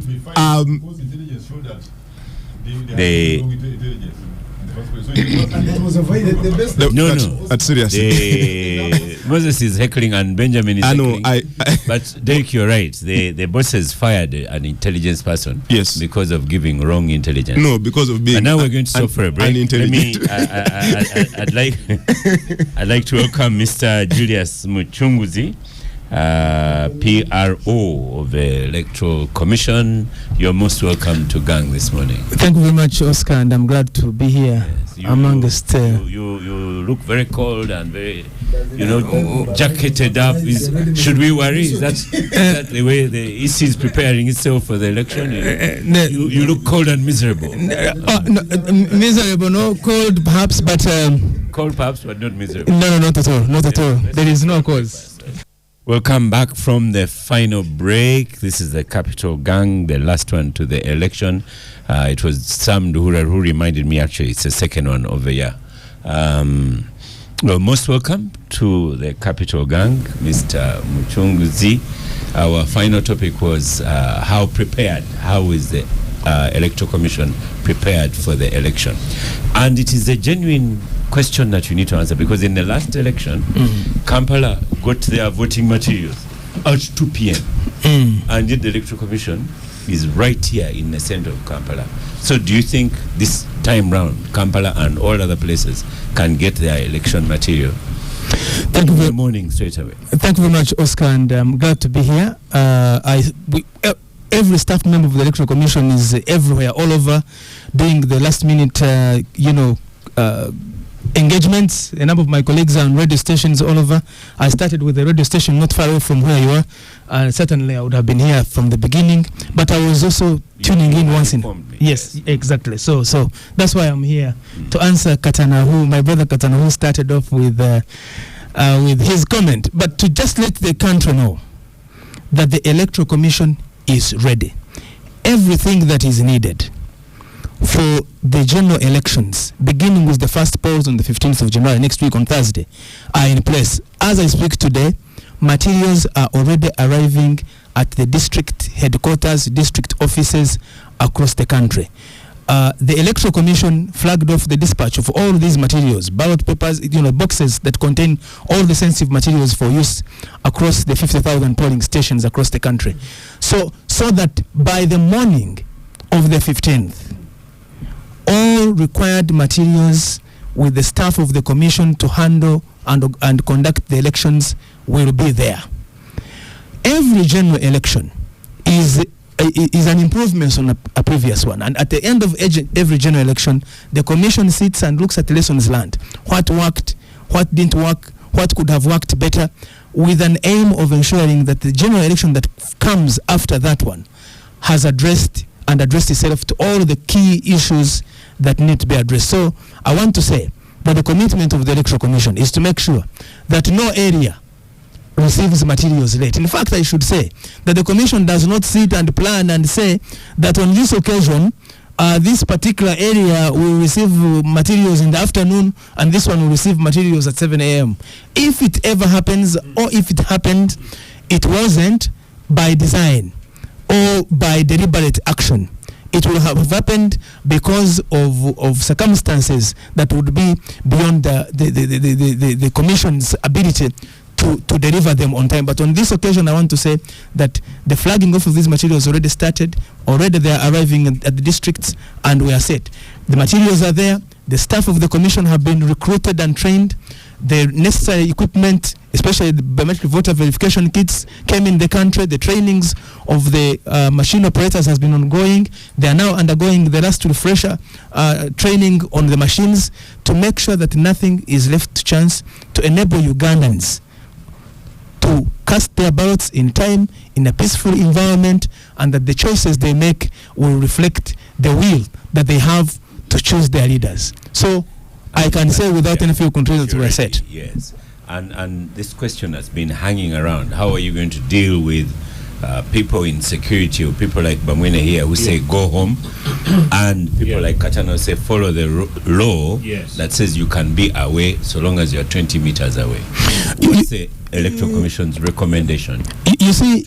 that's serious. Moses is heckling and Benjamin is heckling. But Derek, you're right. The bosses fired an intelligence person. Yes. Because of giving wrong intelligence. No, because of being. And now we're going to stop for a break. I'd like to welcome Mr. Julius Muchunguzi, PRO of the Electoral Commission. You're most welcome to Gang this morning. Thank you very much, Oscar, and I'm glad to be here amongst. You look very cold and very, jacketed up. Should we worry? Is that the way the EC is preparing itself for the election? You look cold and miserable. Miserable, no, cold perhaps, but cold perhaps, but not miserable. No, not at all, not at all. There is no cause. Welcome back from the final break. This is the Capital Gang, the last one to the election. It was Sam Duhura who reminded me, actually, it's the second one of the year. Well, most welcome to the Capital Gang, Mr. Muchunguzi. Our final topic was how is the Electoral Commission prepared for the election? And it is a genuine question that you need to answer, because in the last election, Kampala got their voting materials at 2 p.m. And yet the Electoral Commission is right here in the center of Kampala. So do you think this time round, Kampala and all other places can get their election material? Thank you very morning straight away. Thank you very much, Oscar, and I'm glad to be here. Every staff member of the Electoral Commission is everywhere, all over, doing the last minute, engagements. A number of my colleagues are on radio stations all over. I started with a radio station not far away from where you are. Certainly I would have been here from the beginning, but I was also tuning in once in. Yes, exactly. So that's why I'm here to answer my brother Katana, who started off with his comment. But to just let the country know that the Electoral Commission is ready. Everything that is needed for the general elections, beginning with the first polls on the 15th of January, next week on Thursday, are in place. As I speak today, materials are already arriving at the district headquarters, district offices across the country. The Electoral Commission flagged off the dispatch of all these materials, ballot papers, boxes that contain all the sensitive materials for use across the 50,000 polling stations across the country. So that by the morning of the 15th, all required materials with the staff of the commission to handle and conduct the elections will be there. Every general election is is an improvement on a previous one. And at the end of every general election, the commission sits and looks at lessons learned. What worked, what didn't work, what could have worked better, with an aim of ensuring that the general election that comes after that one has addressed itself to all the key issues that need to be addressed. So I want to say that the commitment of the Electoral Commission is to make sure that no area receives materials late. In fact, I should say that the Commission does not sit and plan and say that on this occasion, this particular area will receive materials in the afternoon and this one will receive materials at 7 a.m. If it ever happens, or if it happened, it wasn't by design or by deliberate action. It will have happened because of circumstances that would be beyond the Commission's ability to deliver them on time. But on this occasion, I want to say that the flagging off of these materials already started. Already they are arriving at the districts, and we are set. The materials are there. The staff of the commission have been recruited and trained. The necessary equipment, especially the biometric voter verification kits, came in the country. The trainings of the machine operators has been ongoing. They are now undergoing the last refresher training on the machines to make sure that nothing is left to chance, to enable Ugandans to cast their ballots in time, in a peaceful environment, and that the choices they make will reflect the will that they have to choose their leaders. So I can say without any few controls that we are set. Yes. And this question has been hanging around. How are you going to deal with people in security, or people like Bamwene here who say go home, and people like Katana say follow the law that says you can be away so long as you're 20 meters away? What's the Electoral Commission's recommendation? You see,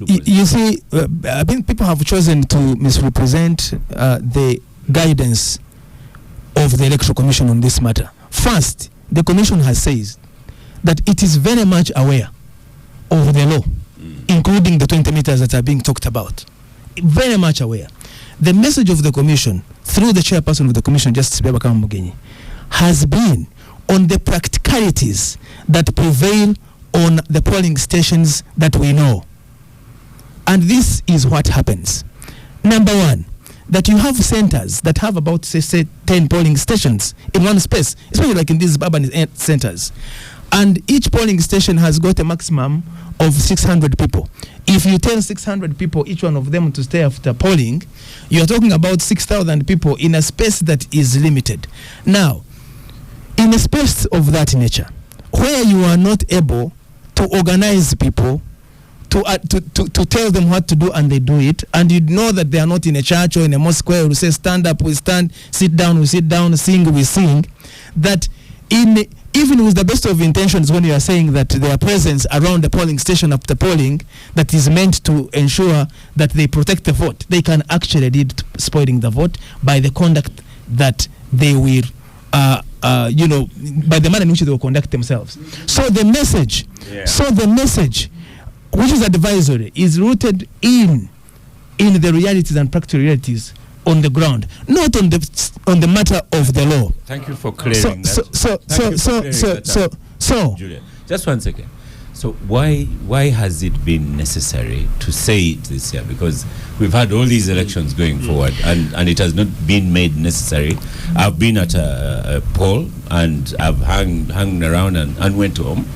I think people have chosen to misrepresent the guidance of the Electoral Commission on this matter. First, the Commission has said that it is very much aware of the law, including the 20 meters that are being talked about. Very much aware. The message of the Commission, through the chairperson of the Commission, Justice Bebakama Mugenyi, has been on the practicalities that prevail on the polling stations that we know. And this is what happens. Number one, that you have centers that have about, say 10 polling stations in one space, especially like in these urban centers. And each polling station has got a maximum of 600 people. If you tell 600 people, each one of them, to stay after polling, you're talking about 6,000 people in a space that is limited. Now, in a space of that nature, where you are not able to organize people, to tell them what to do, and they do it, and you know that they are not in a church or in a mosque where we say stand up, we stand, sit down, we sit down, sing, we sing, that even with the best of intentions, when you are saying that their presence around the polling station after polling that is meant to ensure that they protect the vote, they can actually lead to spoiling the vote by the conduct that they will, by the manner in which they will conduct themselves. So the message, which is advisory, is rooted in the realities and practical realities on the ground, not on the matter of the law. Thank you for clearing that. So, Julia, just 1 second. So why has it been necessary to say it this year? Because we've had all these elections going forward, and it has not been made necessary. I've been at a poll, and I've hung around and went home.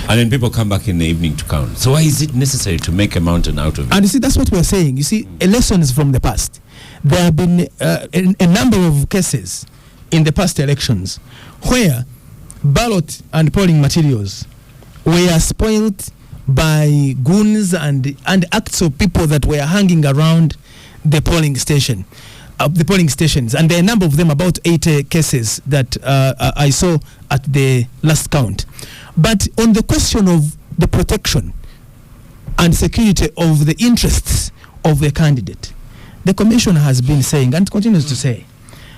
And then people come back in the evening to count. So why is it necessary to make a mountain out of it? And you see, that's what we're saying. You see, lessons from the past. There have been a number of cases in the past elections where ballot and polling materials were spoiled by goons and acts of people that were hanging around the polling station. The polling stations, and there are a number of them, about 80 cases that I saw at the last count. But on the question of the protection and security of the interests of the candidate, the Commission has been saying, and continues to say,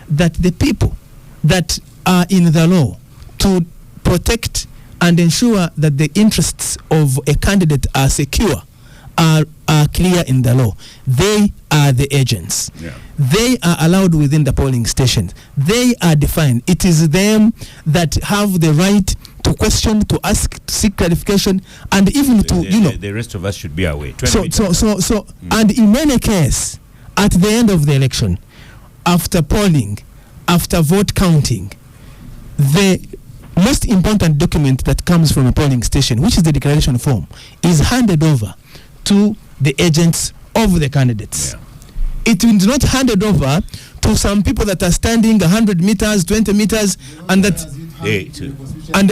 that the people that are in the law to protect and ensure that the interests of a candidate are secure are clear in the law. They are the agents. Yeah. They are allowed within the polling stations. They are defined. It is them that have the right to question, to ask, to seek clarification, and even to, the rest of us should be away. And in many cases, at the end of the election, after polling, after vote counting, the most important document that comes from a polling station, which is the declaration form, is handed over to the agents of the candidates. Yeah. It is not handed over to some people that are standing 100 meters, 20 meters, and that. And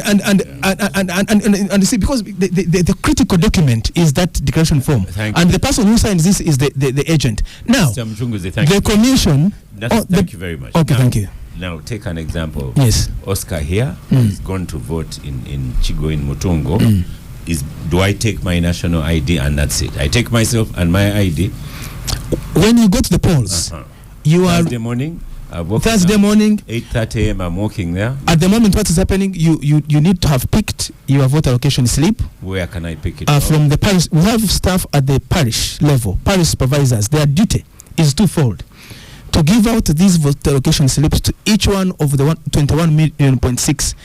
see, because the critical document is that declaration form, and the person who signs this is the agent. Now, the commission. Thank you very much. Okay, thank you. Now, take an example. Yes. Oscar here is going to vote in Chigo in Mutungo. Do I take my national ID and that's it? I take myself and my ID. When you go to the polls, you are Thursday morning. Thursday morning, 8:30 a.m. I'm walking there. At the moment, what is happening? You need to have picked your voter allocation slip. Where can I pick it? From the parish. We have staff at the parish level, parish supervisors. Their duty is twofold: to give out these voter allocation slips to each one of the 21.6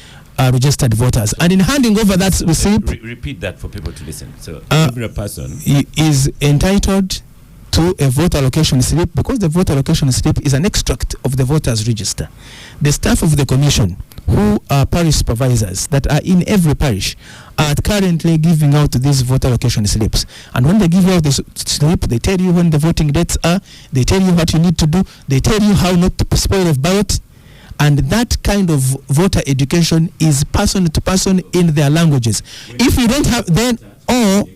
registered voters, and in handing over that receipt, repeat that for people to listen. So every person is entitled to a voter allocation slip, because the voter allocation slip is an extract of the voters register. The staff of the commission, who are parish supervisors that are in every parish, are currently giving out these voter allocation slips. And when they give out this slip, they tell you when the voting dates are, they tell you what you need to do, they tell you how not to spoil a ballot. And that kind of voter education is person to person in their languages. If you don't have, then, or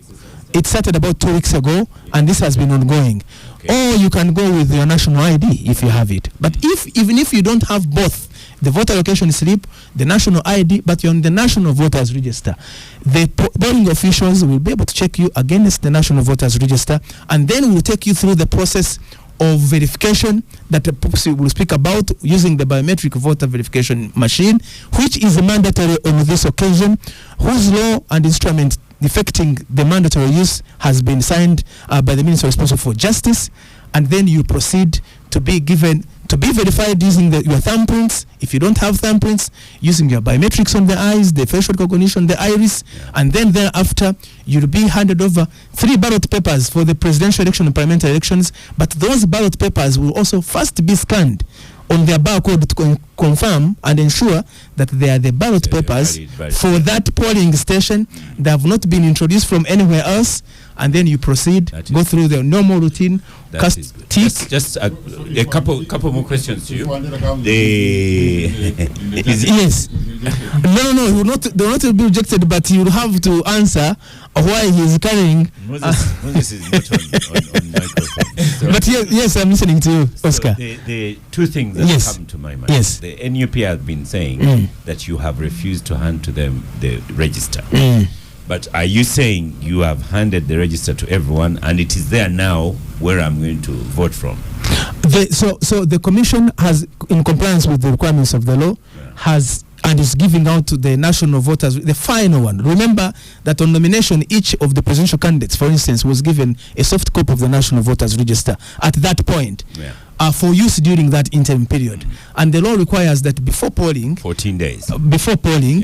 it started about 2 weeks ago, and this has been ongoing. Or you can go with your national ID if you have it. But even if you don't have both, the voter allocation slip, the national ID, but you're on the national voters register, the polling officials will be able to check you against the national voters register, and then will take you through the process of verification that we'll speak about, using the biometric voter verification machine, which is mandatory on this occasion, whose law and instrument effecting the mandatory use has been signed by the Minister responsible for Justice. And then you proceed to be verified using your thumbprints. If you don't have thumbprints, using your biometrics on the eyes, the facial recognition, the iris, and then thereafter you'll be handed over 3 ballot papers for the presidential election and parliamentary elections. But those ballot papers will also first be scanned on their barcode to confirm and ensure that they are the ballot papers for that polling station. They have not been introduced from anywhere else. And then you proceed, go through the normal routine, cast tick. Just a couple more questions to you. Yes. No, you will not be rejected, but you will have to answer why he is carrying. Moses is not on microphone. So but yes, I'm listening to you, Oscar. The two things that come to my mind. Yes. The NUP have been saying that you have refused to hand to them the register. But are you saying you have handed the register to everyone, and it is there now where I'm going to vote from? So the commission has, in compliance with the requirements of the law, has and is giving out to the national voters the final one. Remember that on nomination, each of the presidential candidates, for instance, was given a soft copy of the national voters register at that point. For use during that interim period. And the law requires that before polling, 14 days before polling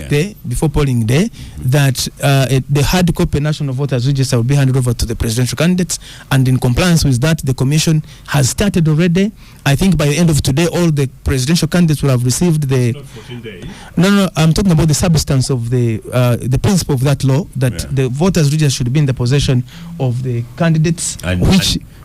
day, that the hard copy national voters register will be handed over to the presidential candidates. And in compliance with that, the commission has started already. I think by the end of today, all the presidential candidates will have received the. Not 14 days. No, I'm talking about the substance of the principle of that law, that the voters register should be in the possession of the candidates, and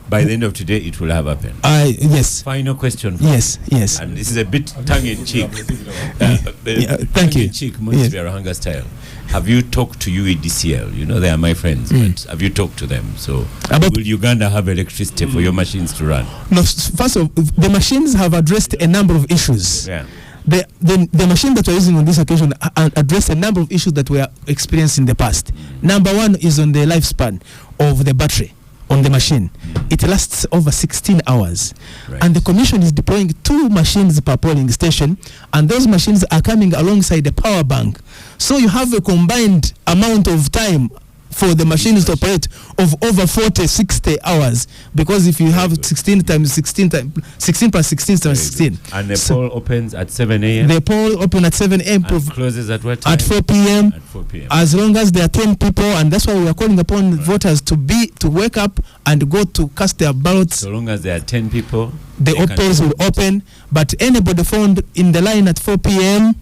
by the end of today, it will have happened. Yes. Final question. Yes. And this is a bit tongue-in-cheek. Thank you. Tongue-in-cheek, Munisipal style. Have you talked to UEDCL? You know, they are my friends. But have you talked to them? So, will Uganda have electricity for your machines to run? No, first of all, the machines have addressed a number of issues. The machine that we're using on this occasion addressed a number of issues that were experienced in the past. Number one is on the lifespan of the battery on the machine. It lasts over 16 hours. And the commission is deploying 2 machines per polling station, and those machines are coming alongside the power bank. So you have a combined amount of time for the machines to operate of over 40, 60 hours. Because if you have 16 plus 16 times 16. And the poll opens at 7 a.m. The poll open at 7 a.m. and closes at what time? At 4 p.m. At 4 p.m. As long as there are 10 people, and that's why we are calling upon voters to wake up and go to cast their ballots. So long as there are 10 people, the polls will open. But anybody found in the line at 4 p.m.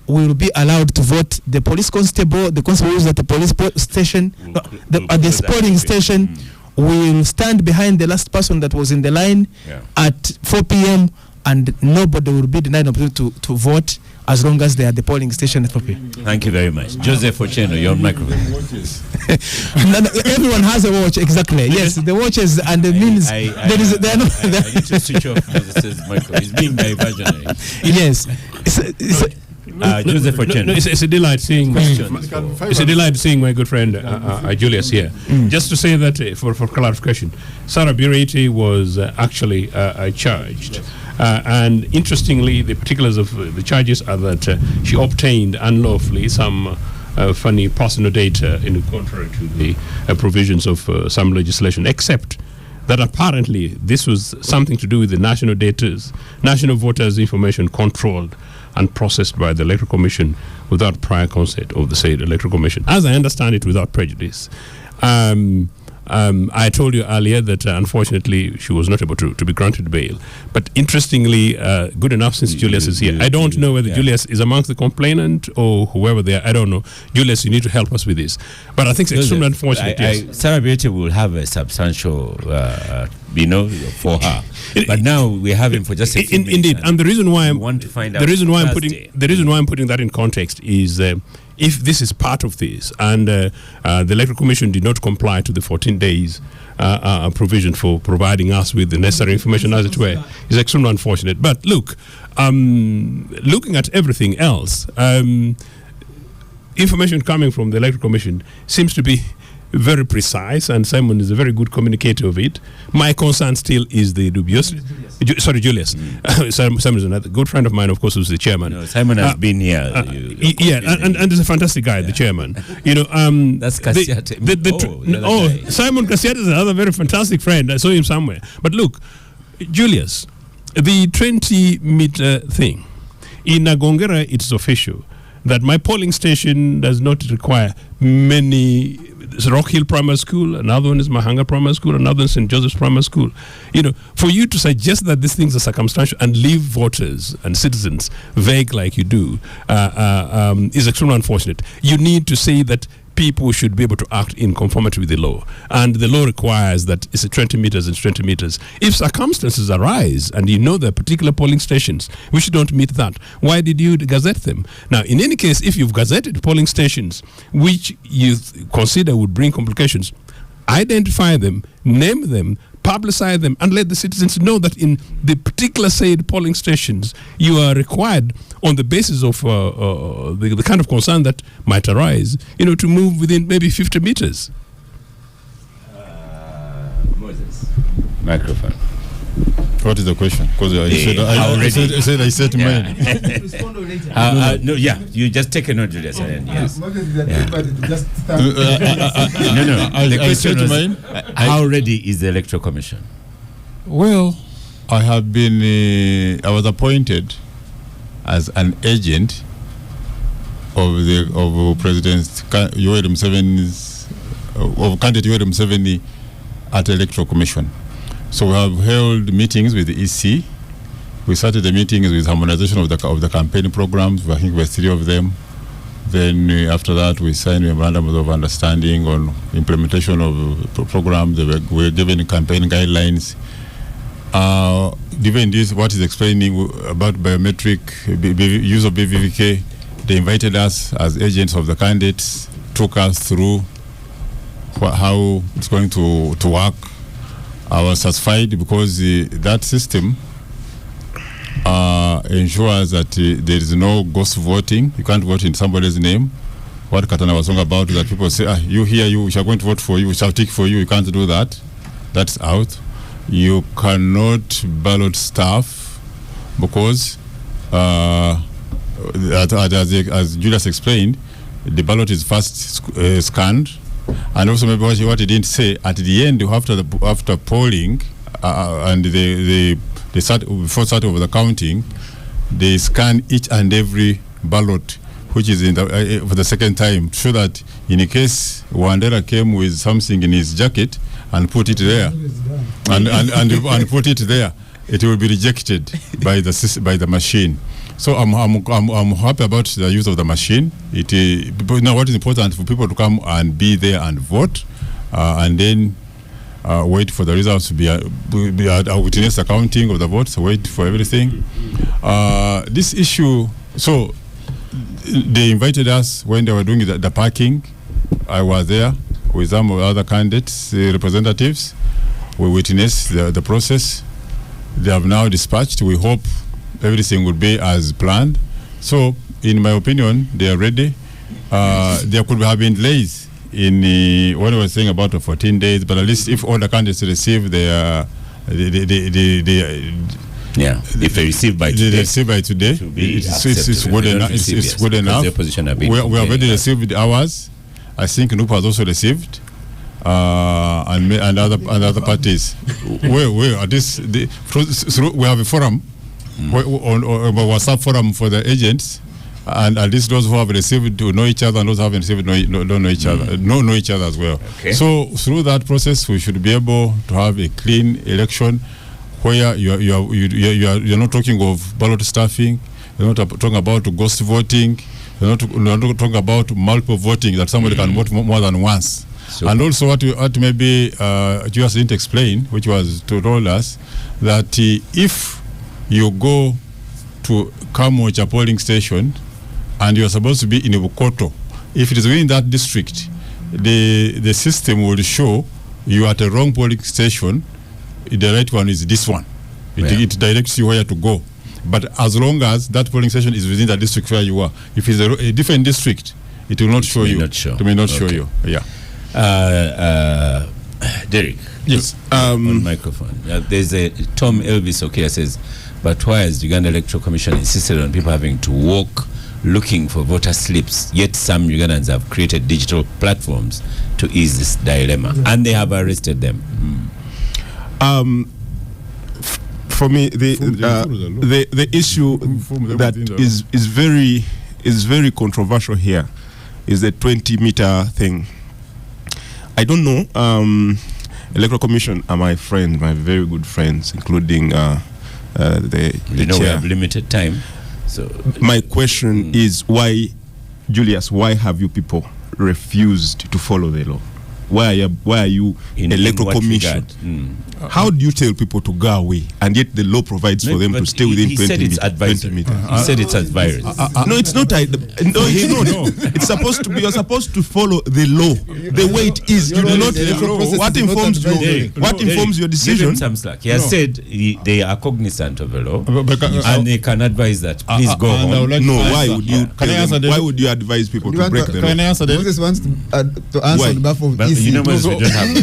will be allowed to vote. The police constable, the constables at the police station, at the polling station, will stand behind the last person that was in the line at 4 p.m. and nobody will be denied opportunity to vote as long as they are at the polling station at 4 p.m. Thank you very much. Joseph Ocheno, your microphone. Everyone has a watch, exactly. Yes, the watches and the means. I need to switch off Mrs. Michael. It's being diversionary. Yes. Joseph Ocheno. It's a delight seeing. It's a delight seeing my good friend Julius here. Just to say that for clarification, Sarah Bireti was actually charged. And interestingly, the particulars of the charges are that she obtained unlawfully some funny personal data in contrary to the provisions of some legislation, except that apparently this was something to do with the National Voters Information controlled and processed by the Electoral Commission without prior consent of the said Electoral Commission. As I understand it, without prejudice. I told you earlier that unfortunately she was not able to be granted bail. But interestingly, good enough since Julius is here. I don't know whether Julius is amongst the complainant or whoever they are. I don't know. Julius, you need to help us with this. But I think it's extremely unfortunate. Sarah Beauty will have a substantial, for her. But now we have him for just a few minutes. Indeed, and the reason why I'm want to find out the reason why I'm putting that in context is. If this is part of this, and the Electoral Commission did not comply to the 14 days provision for providing us with the necessary information, as it were, is extremely unfortunate. But look, looking at everything else, information coming from the Electoral Commission seems to be very precise, and Simon is a very good communicator of it. My concern still is the dubious. Julius. Simon is another good friend of mine, of course, who's the chairman. No, Simon has been here. And he's a fantastic guy, the chairman. That's Kasiate. Simon Kasiate is another very fantastic friend. I saw him somewhere. But look, Julius, the 20-meter thing in Nagongera, it's official that my polling station does not require many. It's Rock Hill Primary School, another one is Mahanga Primary School, another one is St. Joseph's Primary School. For you to suggest that these things are circumstantial and leave voters and citizens vague like you do is extremely unfortunate. You need to say that people should be able to act in conformity with the law. And the law requires that it's 20 meters and 20 meters. If circumstances arise and you know there are particular polling stations which don't meet that, why did you gazette them? Now, in any case, if you've gazetted polling stations which you consider would bring complications, identify them, name them, publicize them, and let the citizens know that in the particular said polling stations you are required on the basis of the kind of concern that might arise, to move within maybe 50 meters. Moses. Microphone. What is the question? Because I said mine. You just take a note, Julius. Yes. The question was, how ready is the Electoral Commission? Well, I have been. I was appointed as an agent of President Yoweri Museveni's of candidate Yoweri Museveni at the Electoral Commission. So we have held meetings with the EC. We started the meetings with harmonization of the campaign programs. I think we have 3 of them. Then after that, we signed memorandums of understanding on implementation of programs. We were given campaign guidelines. Given this, what is explaining about biometric use of BVK, they invited us as agents of the candidates, took us through how it's going to work. I was satisfied because that system ensures that there is no ghost voting. You can't vote in somebody's name. What Katana was talking about is that people say, we shall going to vote for you, we shall tick for you. You can't do that. That's out. You cannot ballot staff because, as Julius explained, the ballot is first scanned And also maybe what he didn't say, at the end, after polling and before start of the counting, they scan each and every ballot which is in the, for the second time, so that in case Wandera came with something in his jacket and put it there, and put it there, it will be rejected by the machine. So I'm happy about the use of the machine. But now what is important for people to come and be there and vote, and then wait for the results to be witness the counting of the votes, wait for everything. This issue, so they invited us when they were doing the parking. I was there with some other candidates, representatives. We witnessed the process. They have now dispatched. We hope everything will be as planned. So, in my opinion, they are ready. There could have been delays in what I was saying about the 14 days, but at least if all the candidates receive their if they receive by today, it's good enough. It's good enough. We have already received ours. I think NUP has also received, and other parties. We have a forum, on WhatsApp forum for the agents, and at least those who have received to know each other, and those who haven't received don't know each other, know each other as well. Okay. So through that process, we should be able to have a clean election, where you're not talking of ballot stuffing, you're not talking about ghost voting, you're not talking about multiple voting, that somebody can vote more than once. So, and also what maybe just didn't explain, which was told us, that if you go to Kamocha polling station and you're supposed to be in Bukoto, if it is within that district, the system will show you at a wrong polling station. The right one is this one. It directs you where to go. But as long as that polling station is within the district where you are, if it's a different district, it will not show you. It may not show you. Yeah. Derek. Yes. On microphone. There's a Tom Elvis Okia says, but why has the Uganda Electoral Commission insisted on people having to walk looking for voter slips? Yet some Ugandans have created digital platforms to ease this dilemma, and they have arrested them. For me, the issue that is very controversial here is the 20-meter thing. I don't know. Electoral Commission are my friends, my very good friends, including the we chair. have limited time. So my question is, why, Julius? Why have you people refused to follow the law? Why are you Electoral Commission? How do you tell people to go away, and yet the law provides for them to stay within 20 meters? He said it's advisory. No, it's not. No, it's not. It's supposed to be. You're supposed to follow the law, the way it is. You do not. What informs your decision? Give him some slack. He has said they are cognizant of the law, and they can advise that. Please go home. No, why would you? Why would you advise people to break the law? Can I answer that? Moses wants to answer on behalf of EC. You know, we don't have a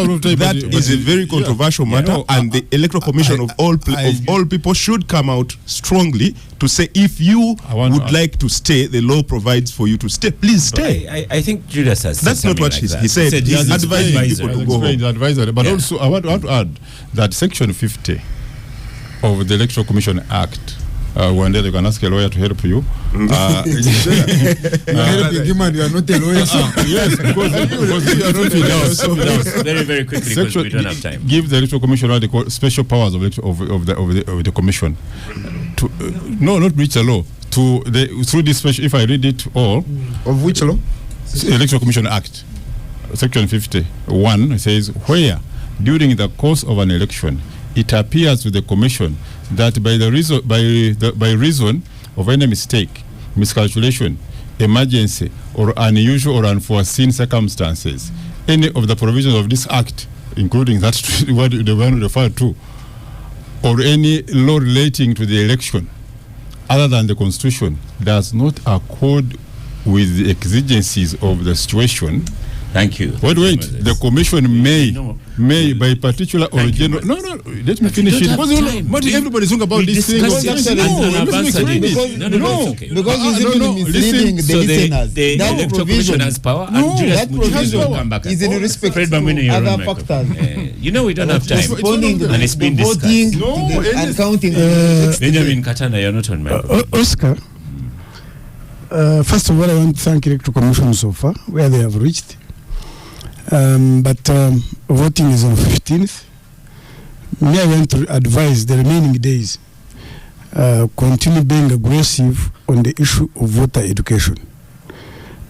lot of time. That is a very controversial matter, and the Electoral Commission of all people should come out strongly to say, if you would like to stay, the law provides for you to stay. Please stay. I think Julius has said that's not what he said. He's advising people to go home. Advisory, but also I want to add that Section 50 of the Electoral Commission Act. One day you can ask a lawyer to help you. You are not a lawyer. Yes, because you are not. Very, very quickly, because we don't have time. Give the Electoral Commission what they call special powers of the Commission. To not breach the law. Through this special, if I read it all. Of which law? Electoral Commission Act, Section 51 says, where during the course of an election it appears to the Commission that by reason of any mistake, miscalculation, emergency, or unusual or unforeseen circumstances, any of the provisions of this Act, including that what the one referred to, or any law relating to the election, other than the Constitution, does not accord with the exigencies of the situation, Thank you. Wait. The commission may by particular or general. No. Let me finish it. Because everybody's talking about this thing. Because he's misleading the listeners. The electoral commission has power. That provision is in respect to other factors. We don't have time. And it's been discussed. And counting. Benjamin Katana, you're not on my Oscar, first of all, I want to thank Electoral Commission so far, where they have reached. But voting is on 15th. I want to advise the remaining days continue being aggressive on the issue of voter education.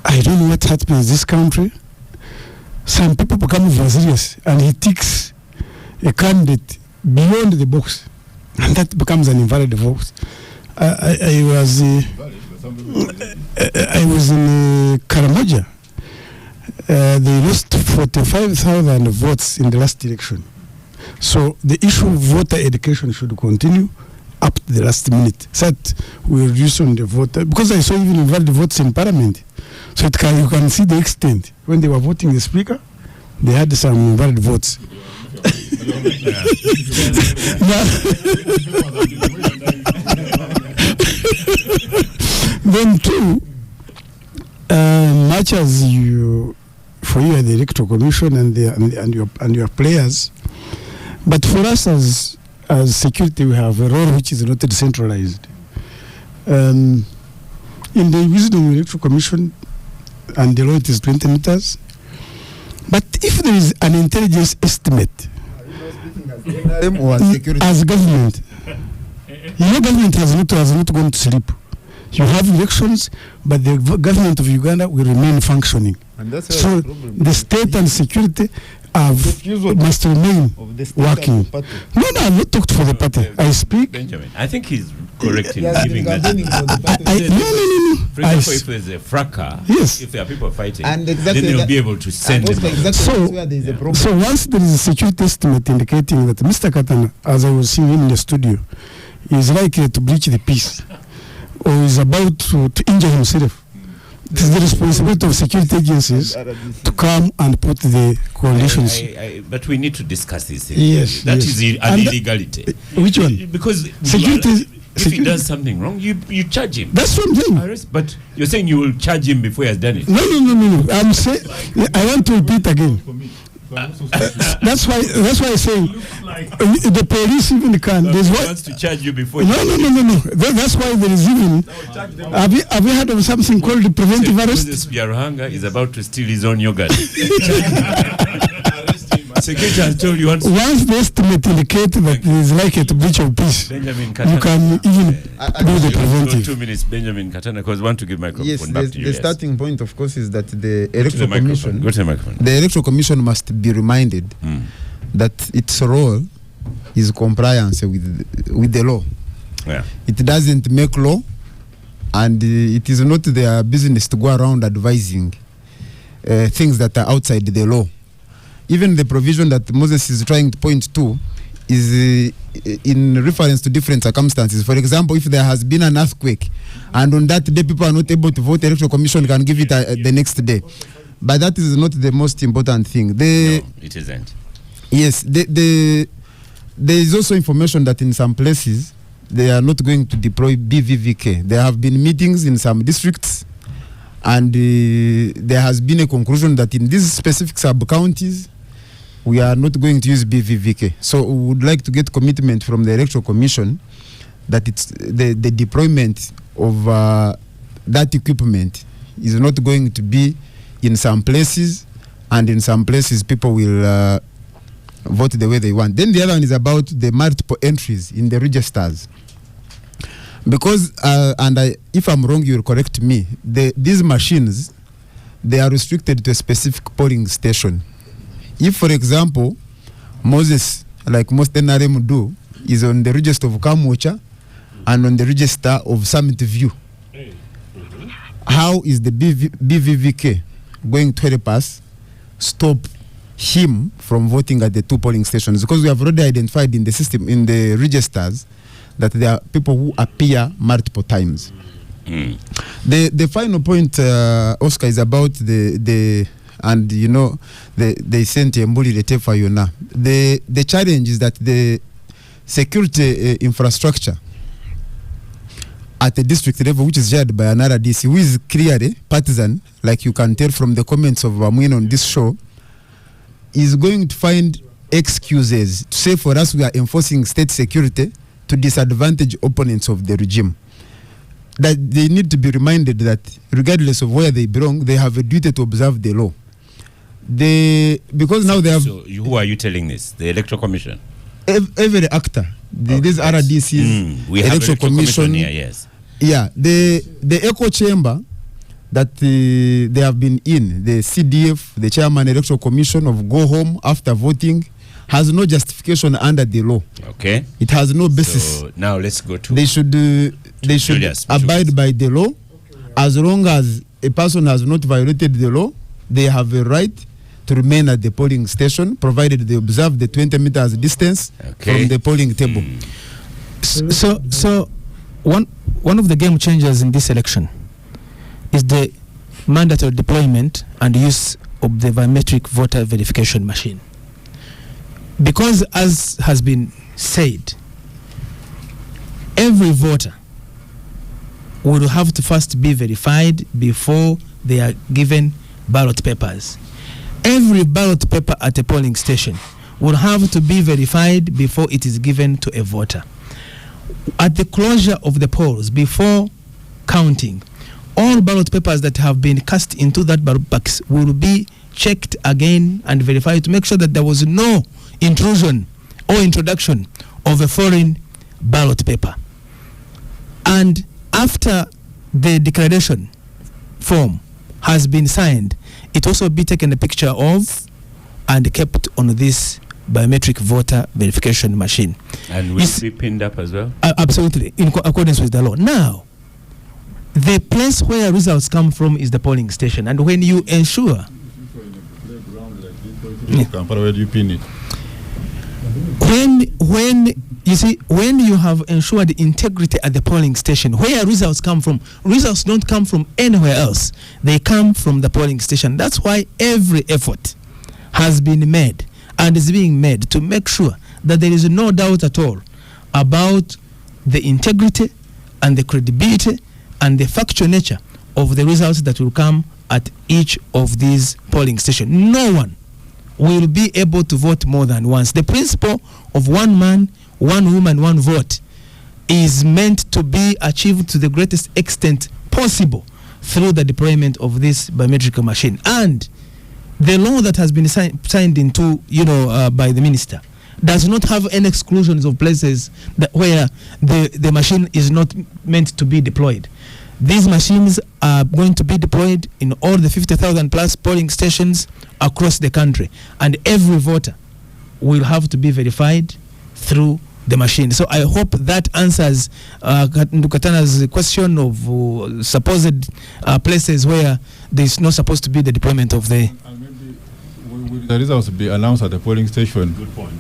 I don't know what happens in this country. Some people become serious and he ticks a candidate beyond the box, and that becomes an invalid vote. I was in Karamoja. They lost 45,000 votes in the last election. So the issue of voter education should continue up to the last minute. So that we reduce on the voter, because I saw even invalid votes in Parliament. So you can see the extent. When they were voting the speaker, they had some invalid votes. Then too, much as for you the Electoral Commission and your players, but for us as security, we have a role which is not decentralized. In the wisdom of the Electoral Commission, and the law it is 20 meters. But if there is an intelligence estimate as government, government has not gone to sleep. You have elections, but the government of Uganda will remain functioning. So the state and security must remain working. No, I've not talked for the party. I speak. Benjamin, I think he's correct in giving that. No. For example, if there's a fracas, yes, if there are people fighting, and then they'll be able to send them. So once there is a security estimate indicating that Mr. Katana, as I was seeing him in the studio, is likely to breach the peace or is about to injure himself, it is the responsibility of security agencies to come and put the conditions. But we need to discuss this thing. Yes. That is an illegality. Which one? Because security. If he does something wrong, you charge him. That's what I'm saying. But you're saying you will charge him before he has done it. No. I'm saying, I want to repeat again. That's why I'm saying the police even can. He wants to charge you before. No. That's why there is even. Have you heard of something called the preventive arrest? Moses Byaruhanga is about to steal his own yogurt. Security has told you once the estimate indicates that there is likely to breach of peace, Benjamin Katana, you can even do the preventive. 2 minutes, Benjamin Katana, because I want to give microphone back to you. The starting point, of course, is that the Electoral Commission. Go to the microphone. The Electoral Commission must be reminded that its role is compliance with the law. Yeah. It doesn't make law, and it is not their business to go around advising things that are outside the law. Even the provision that Moses is trying to point to is in reference to different circumstances. For example, if there has been an earthquake and on that day people are not able to vote, the Electoral Commission can give it the next day. But that is not the most important thing. No, it isn't. Yes, there is also information that in some places they are not going to deploy BVVK. There have been meetings in some districts, and there has been a conclusion that in these specific sub-counties, we are not going to use BVVK. So we would like to get commitment from the Electoral Commission that it's the deployment of that equipment is not going to be in some places, and in some places people will vote the way they want. Then the other one is about the multiple entries in the registers. Because, if I'm wrong, you'll correct me, these machines, they are restricted to a specific polling station. If, for example, Moses, like most NRM do, is on the register of Kamwocha and on the register of Summit View, how is the BVVK going to help us stop him from voting at the two polling stations? Because we have already identified in the system, in the registers, that there are people who appear multiple times. The final point, Oscar, is about the and you know they sent Mbuli Letefa Yona. The challenge is that the security infrastructure at the district level, which is shared by another DC, who is clearly partisan, like you can tell from the comments of Wamwin on this show, is going to find excuses to say for us we are enforcing state security to disadvantage opponents of the regime. That they need to be reminded that regardless of where they belong, they have a duty to observe the law. Because now they have... So who are you telling this? The Electoral Commission? Every actor. These RDCs, we have Electoral Commission here, yes. Yeah, the echo chamber that they have been in, the CDF, the Chairman Electoral Commission of go home after voting, has no justification under the law. Okay. It has no basis. So now let's go to... They should abide by the law. As long as a person has not violated the law, they have a right to remain at the polling station, provided they observe the 20 meters distance from the polling table. So one of the game changers in this election is the mandatory deployment and use of the biometric voter verification machine. Because, as has been said, every voter will have to first be verified before they are given ballot papers. Every ballot paper at a polling station will have to be verified before it is given to a voter. At the closure of the polls, before counting, all ballot papers that have been cast into that ballot box will be checked again and verified to make sure that there was no intrusion or introduction of a foreign ballot paper. And after the declaration form has been signed, it also be taken a picture of and kept on this biometric voter verification machine. And will it be pinned up as well? Absolutely, in accordance with the law. Now, the place where results come from is the polling station, and when you ensure... Where do you pin it? When you have ensured the integrity at the polling station, where results come from, results don't come from anywhere else. They come from the polling station. That's why every effort has been made and is being made to make sure that there is no doubt at all about the integrity and the credibility and the factual nature of the results that will come at each of these polling stations. No one will be able to vote more than once. The principle of one man, one woman, one vote is meant to be achieved to the greatest extent possible through the deployment of this biometric machine. And the law that has been signed into, by the minister does not have any exclusions of places where the machine is not meant to be deployed. These machines are going to be deployed in all the 50,000 plus polling stations across the country, and every voter will have to be verified through the machine. So I hope that answers Ndukatana's question of supposed places where there is not supposed to be the deployment of the... Will the results be announced at the polling station? Good point.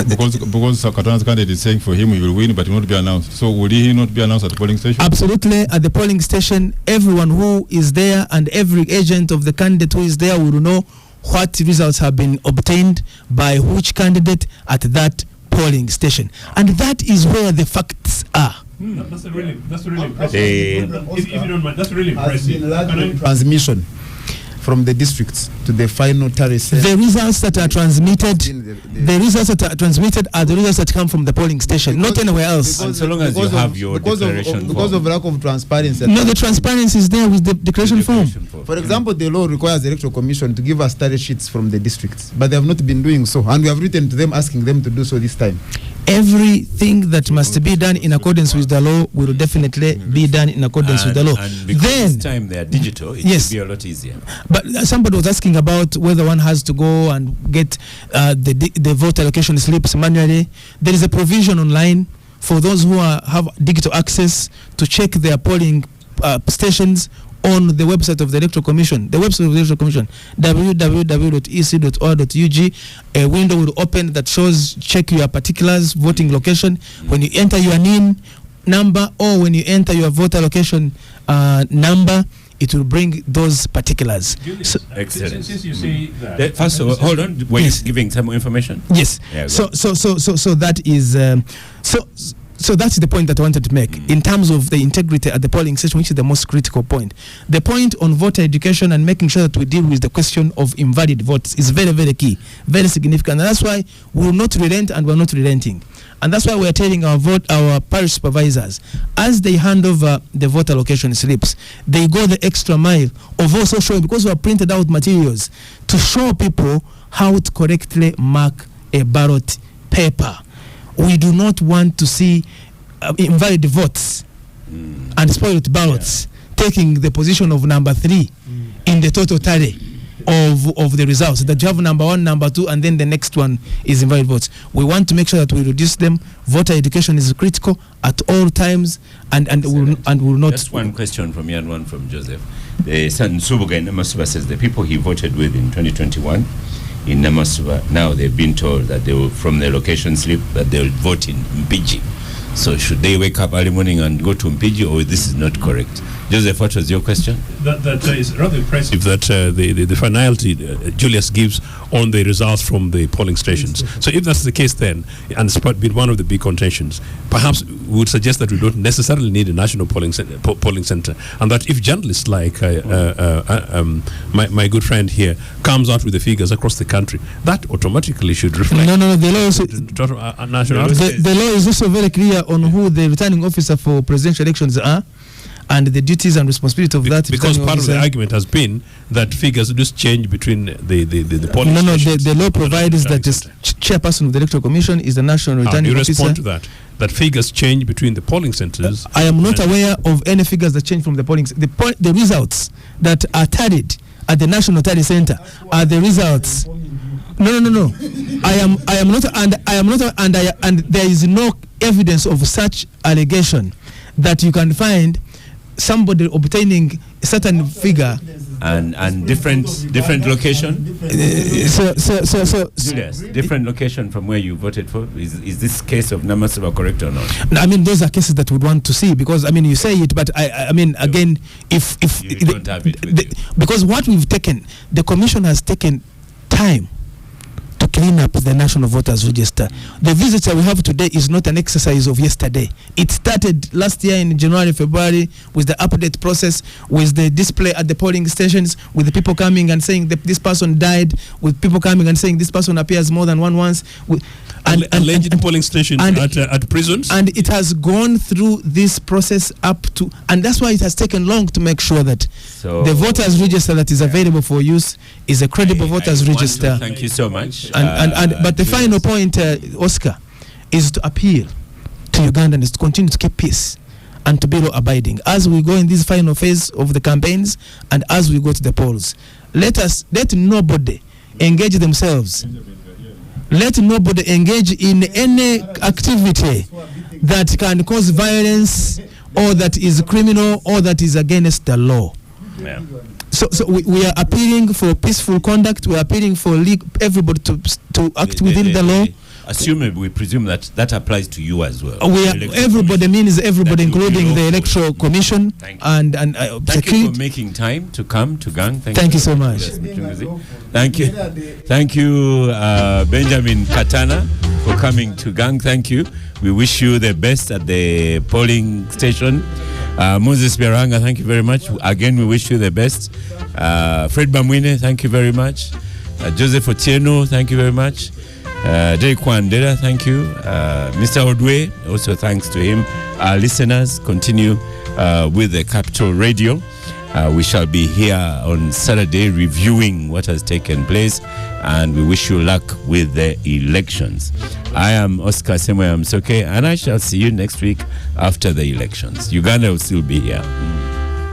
Because Katana's candidate is saying for him he will win, but it will not be announced. So will he not be announced at the polling station? Absolutely. At the polling station, everyone who is there and every agent of the candidate who is there will know what results have been obtained by which candidate at that polling station. And that is where the facts are. That's really impressive. If you don't mind, that's really impressive. Transmission from the districts to the final tally. The results that are transmitted, the results that are transmitted are the results that come from the polling station, not anywhere else. And so long as you have your declaration because of lack of transparency. No, the transparency is there with the declaration form. For example, the law requires the Electoral Commission to give us tally sheets from the districts, but they have not been doing so, and we have written to them asking them to do so this time. Everything that must be done in accordance with the law will definitely be done in accordance with the law. And because then, this time they are digital, it will be a lot easier. But somebody was asking about whether one has to go and get the vote allocation slips manually. There is a provision online for those who have digital access to check their polling stations on the website of the Electoral Commission. The website of the Electoral Commission, www.ec.or.ug. A window will open that shows check your particulars, voting location. When you enter your NIN number or when you enter your voter location number, it will bring those particulars. Julius, So, Excellent. Since you say that, First of all, hold on. We're Yes. giving some more information. yes. Yeah, So go. so that is so that's the point that I wanted to make in terms of the integrity at the polling station, which is the most critical point. The point on voter education and making sure that we deal with the question of invalid votes is very, very key, very significant. And that's why we will not relent, and we're not relenting. And that's why we're telling our parish supervisors, as they hand over the voter allocation slips, they go the extra mile of also showing, because we have printed out materials to show people how to correctly mark a ballot paper. We do not want to see invalid votes and spoiled ballots taking the position of number 3 in the total tally of the results. That you have number 1, number 2, and then the next one is invalid votes. We want to make sure that we reduce them. Voter education is critical at all times, and will not. Just one question from me and one from Joseph. San Subuga in Namasuba says the people he voted with in 2021 in Namasuba, now they've been told that they will, from their location slip, that they will vote in Mpiji. So should they wake up early morning and go to Mpiji, or this is not correct? Joseph, what was your question? that is rather impressive that the finality Julius gives on the results from the polling stations. So if that's the case then, and it's been one of the big contentions, perhaps we would suggest that we don't necessarily need a national polling center, and that if journalists like my good friend here comes out with the figures across the country, that automatically should reflect. No, the law also, national. the law is also very clear on who the returning officer for presidential elections are, and the duties and responsibility of that. Because part of the argument has been that figures just change between the polling stations. The law provides that the chairperson of the electoral commission is the national returning officer. You respond to that? That figures change between the polling centers. I am not aware of any figures that change from the polling. The results that are tallied at the national tally center are the results. No. I am not, and there is no evidence of such allegation that you can find somebody obtaining a certain figure and different location. Julius, different location from where you voted for. Is this case of Namasuba correct or not? I mean, those are cases that we'd want to see, because I mean, you say it, but I mean, again, if you don't have it with you. because what we've taken, the commission has taken time to clean up the National Voters Register. The visit that we have today is not an exercise of yesterday. It started last year in January, February, with the update process, with the display at the polling stations, with the people coming and saying that this person died, with people coming and saying this person appears more than once. And alleged polling stations at prisons. And it has gone through this process up to, and that's why it has taken long to make sure that the voters register that is available for use is a credible voters register. Thank you so much. But the final point, Oscar, is to appeal to Ugandans to continue to keep peace and to be law abiding as we go in this final phase of the campaigns and as we go to the polls. Let nobody engage themselves. Let nobody engage in any activity that can cause violence, or that is criminal, or that is against the law. Yeah. So we are appealing for peaceful conduct. We are appealing for everybody to act within the law. We presume that applies to you as well. Everybody means everybody, including the electoral commission and thank you for making time to come to Gang. Thank you so much. Thank you, Benjamin Katana, for coming to Gang. Thank you. We wish you the best at the polling station. Moses Beranga, thank you very much. Again, we wish you the best. Fred Bamwine, thank you very much. Joseph Otieno, thank you very much. Derek Wandera, thank you. Mr. Odwe, also thanks to him. Our listeners, continue with the Capital Radio. We shall be here on Saturday reviewing what has taken place, and we wish you luck with the elections. I am Oscar Semoya Msoke, and I shall see you next week after the elections. Uganda will still be here.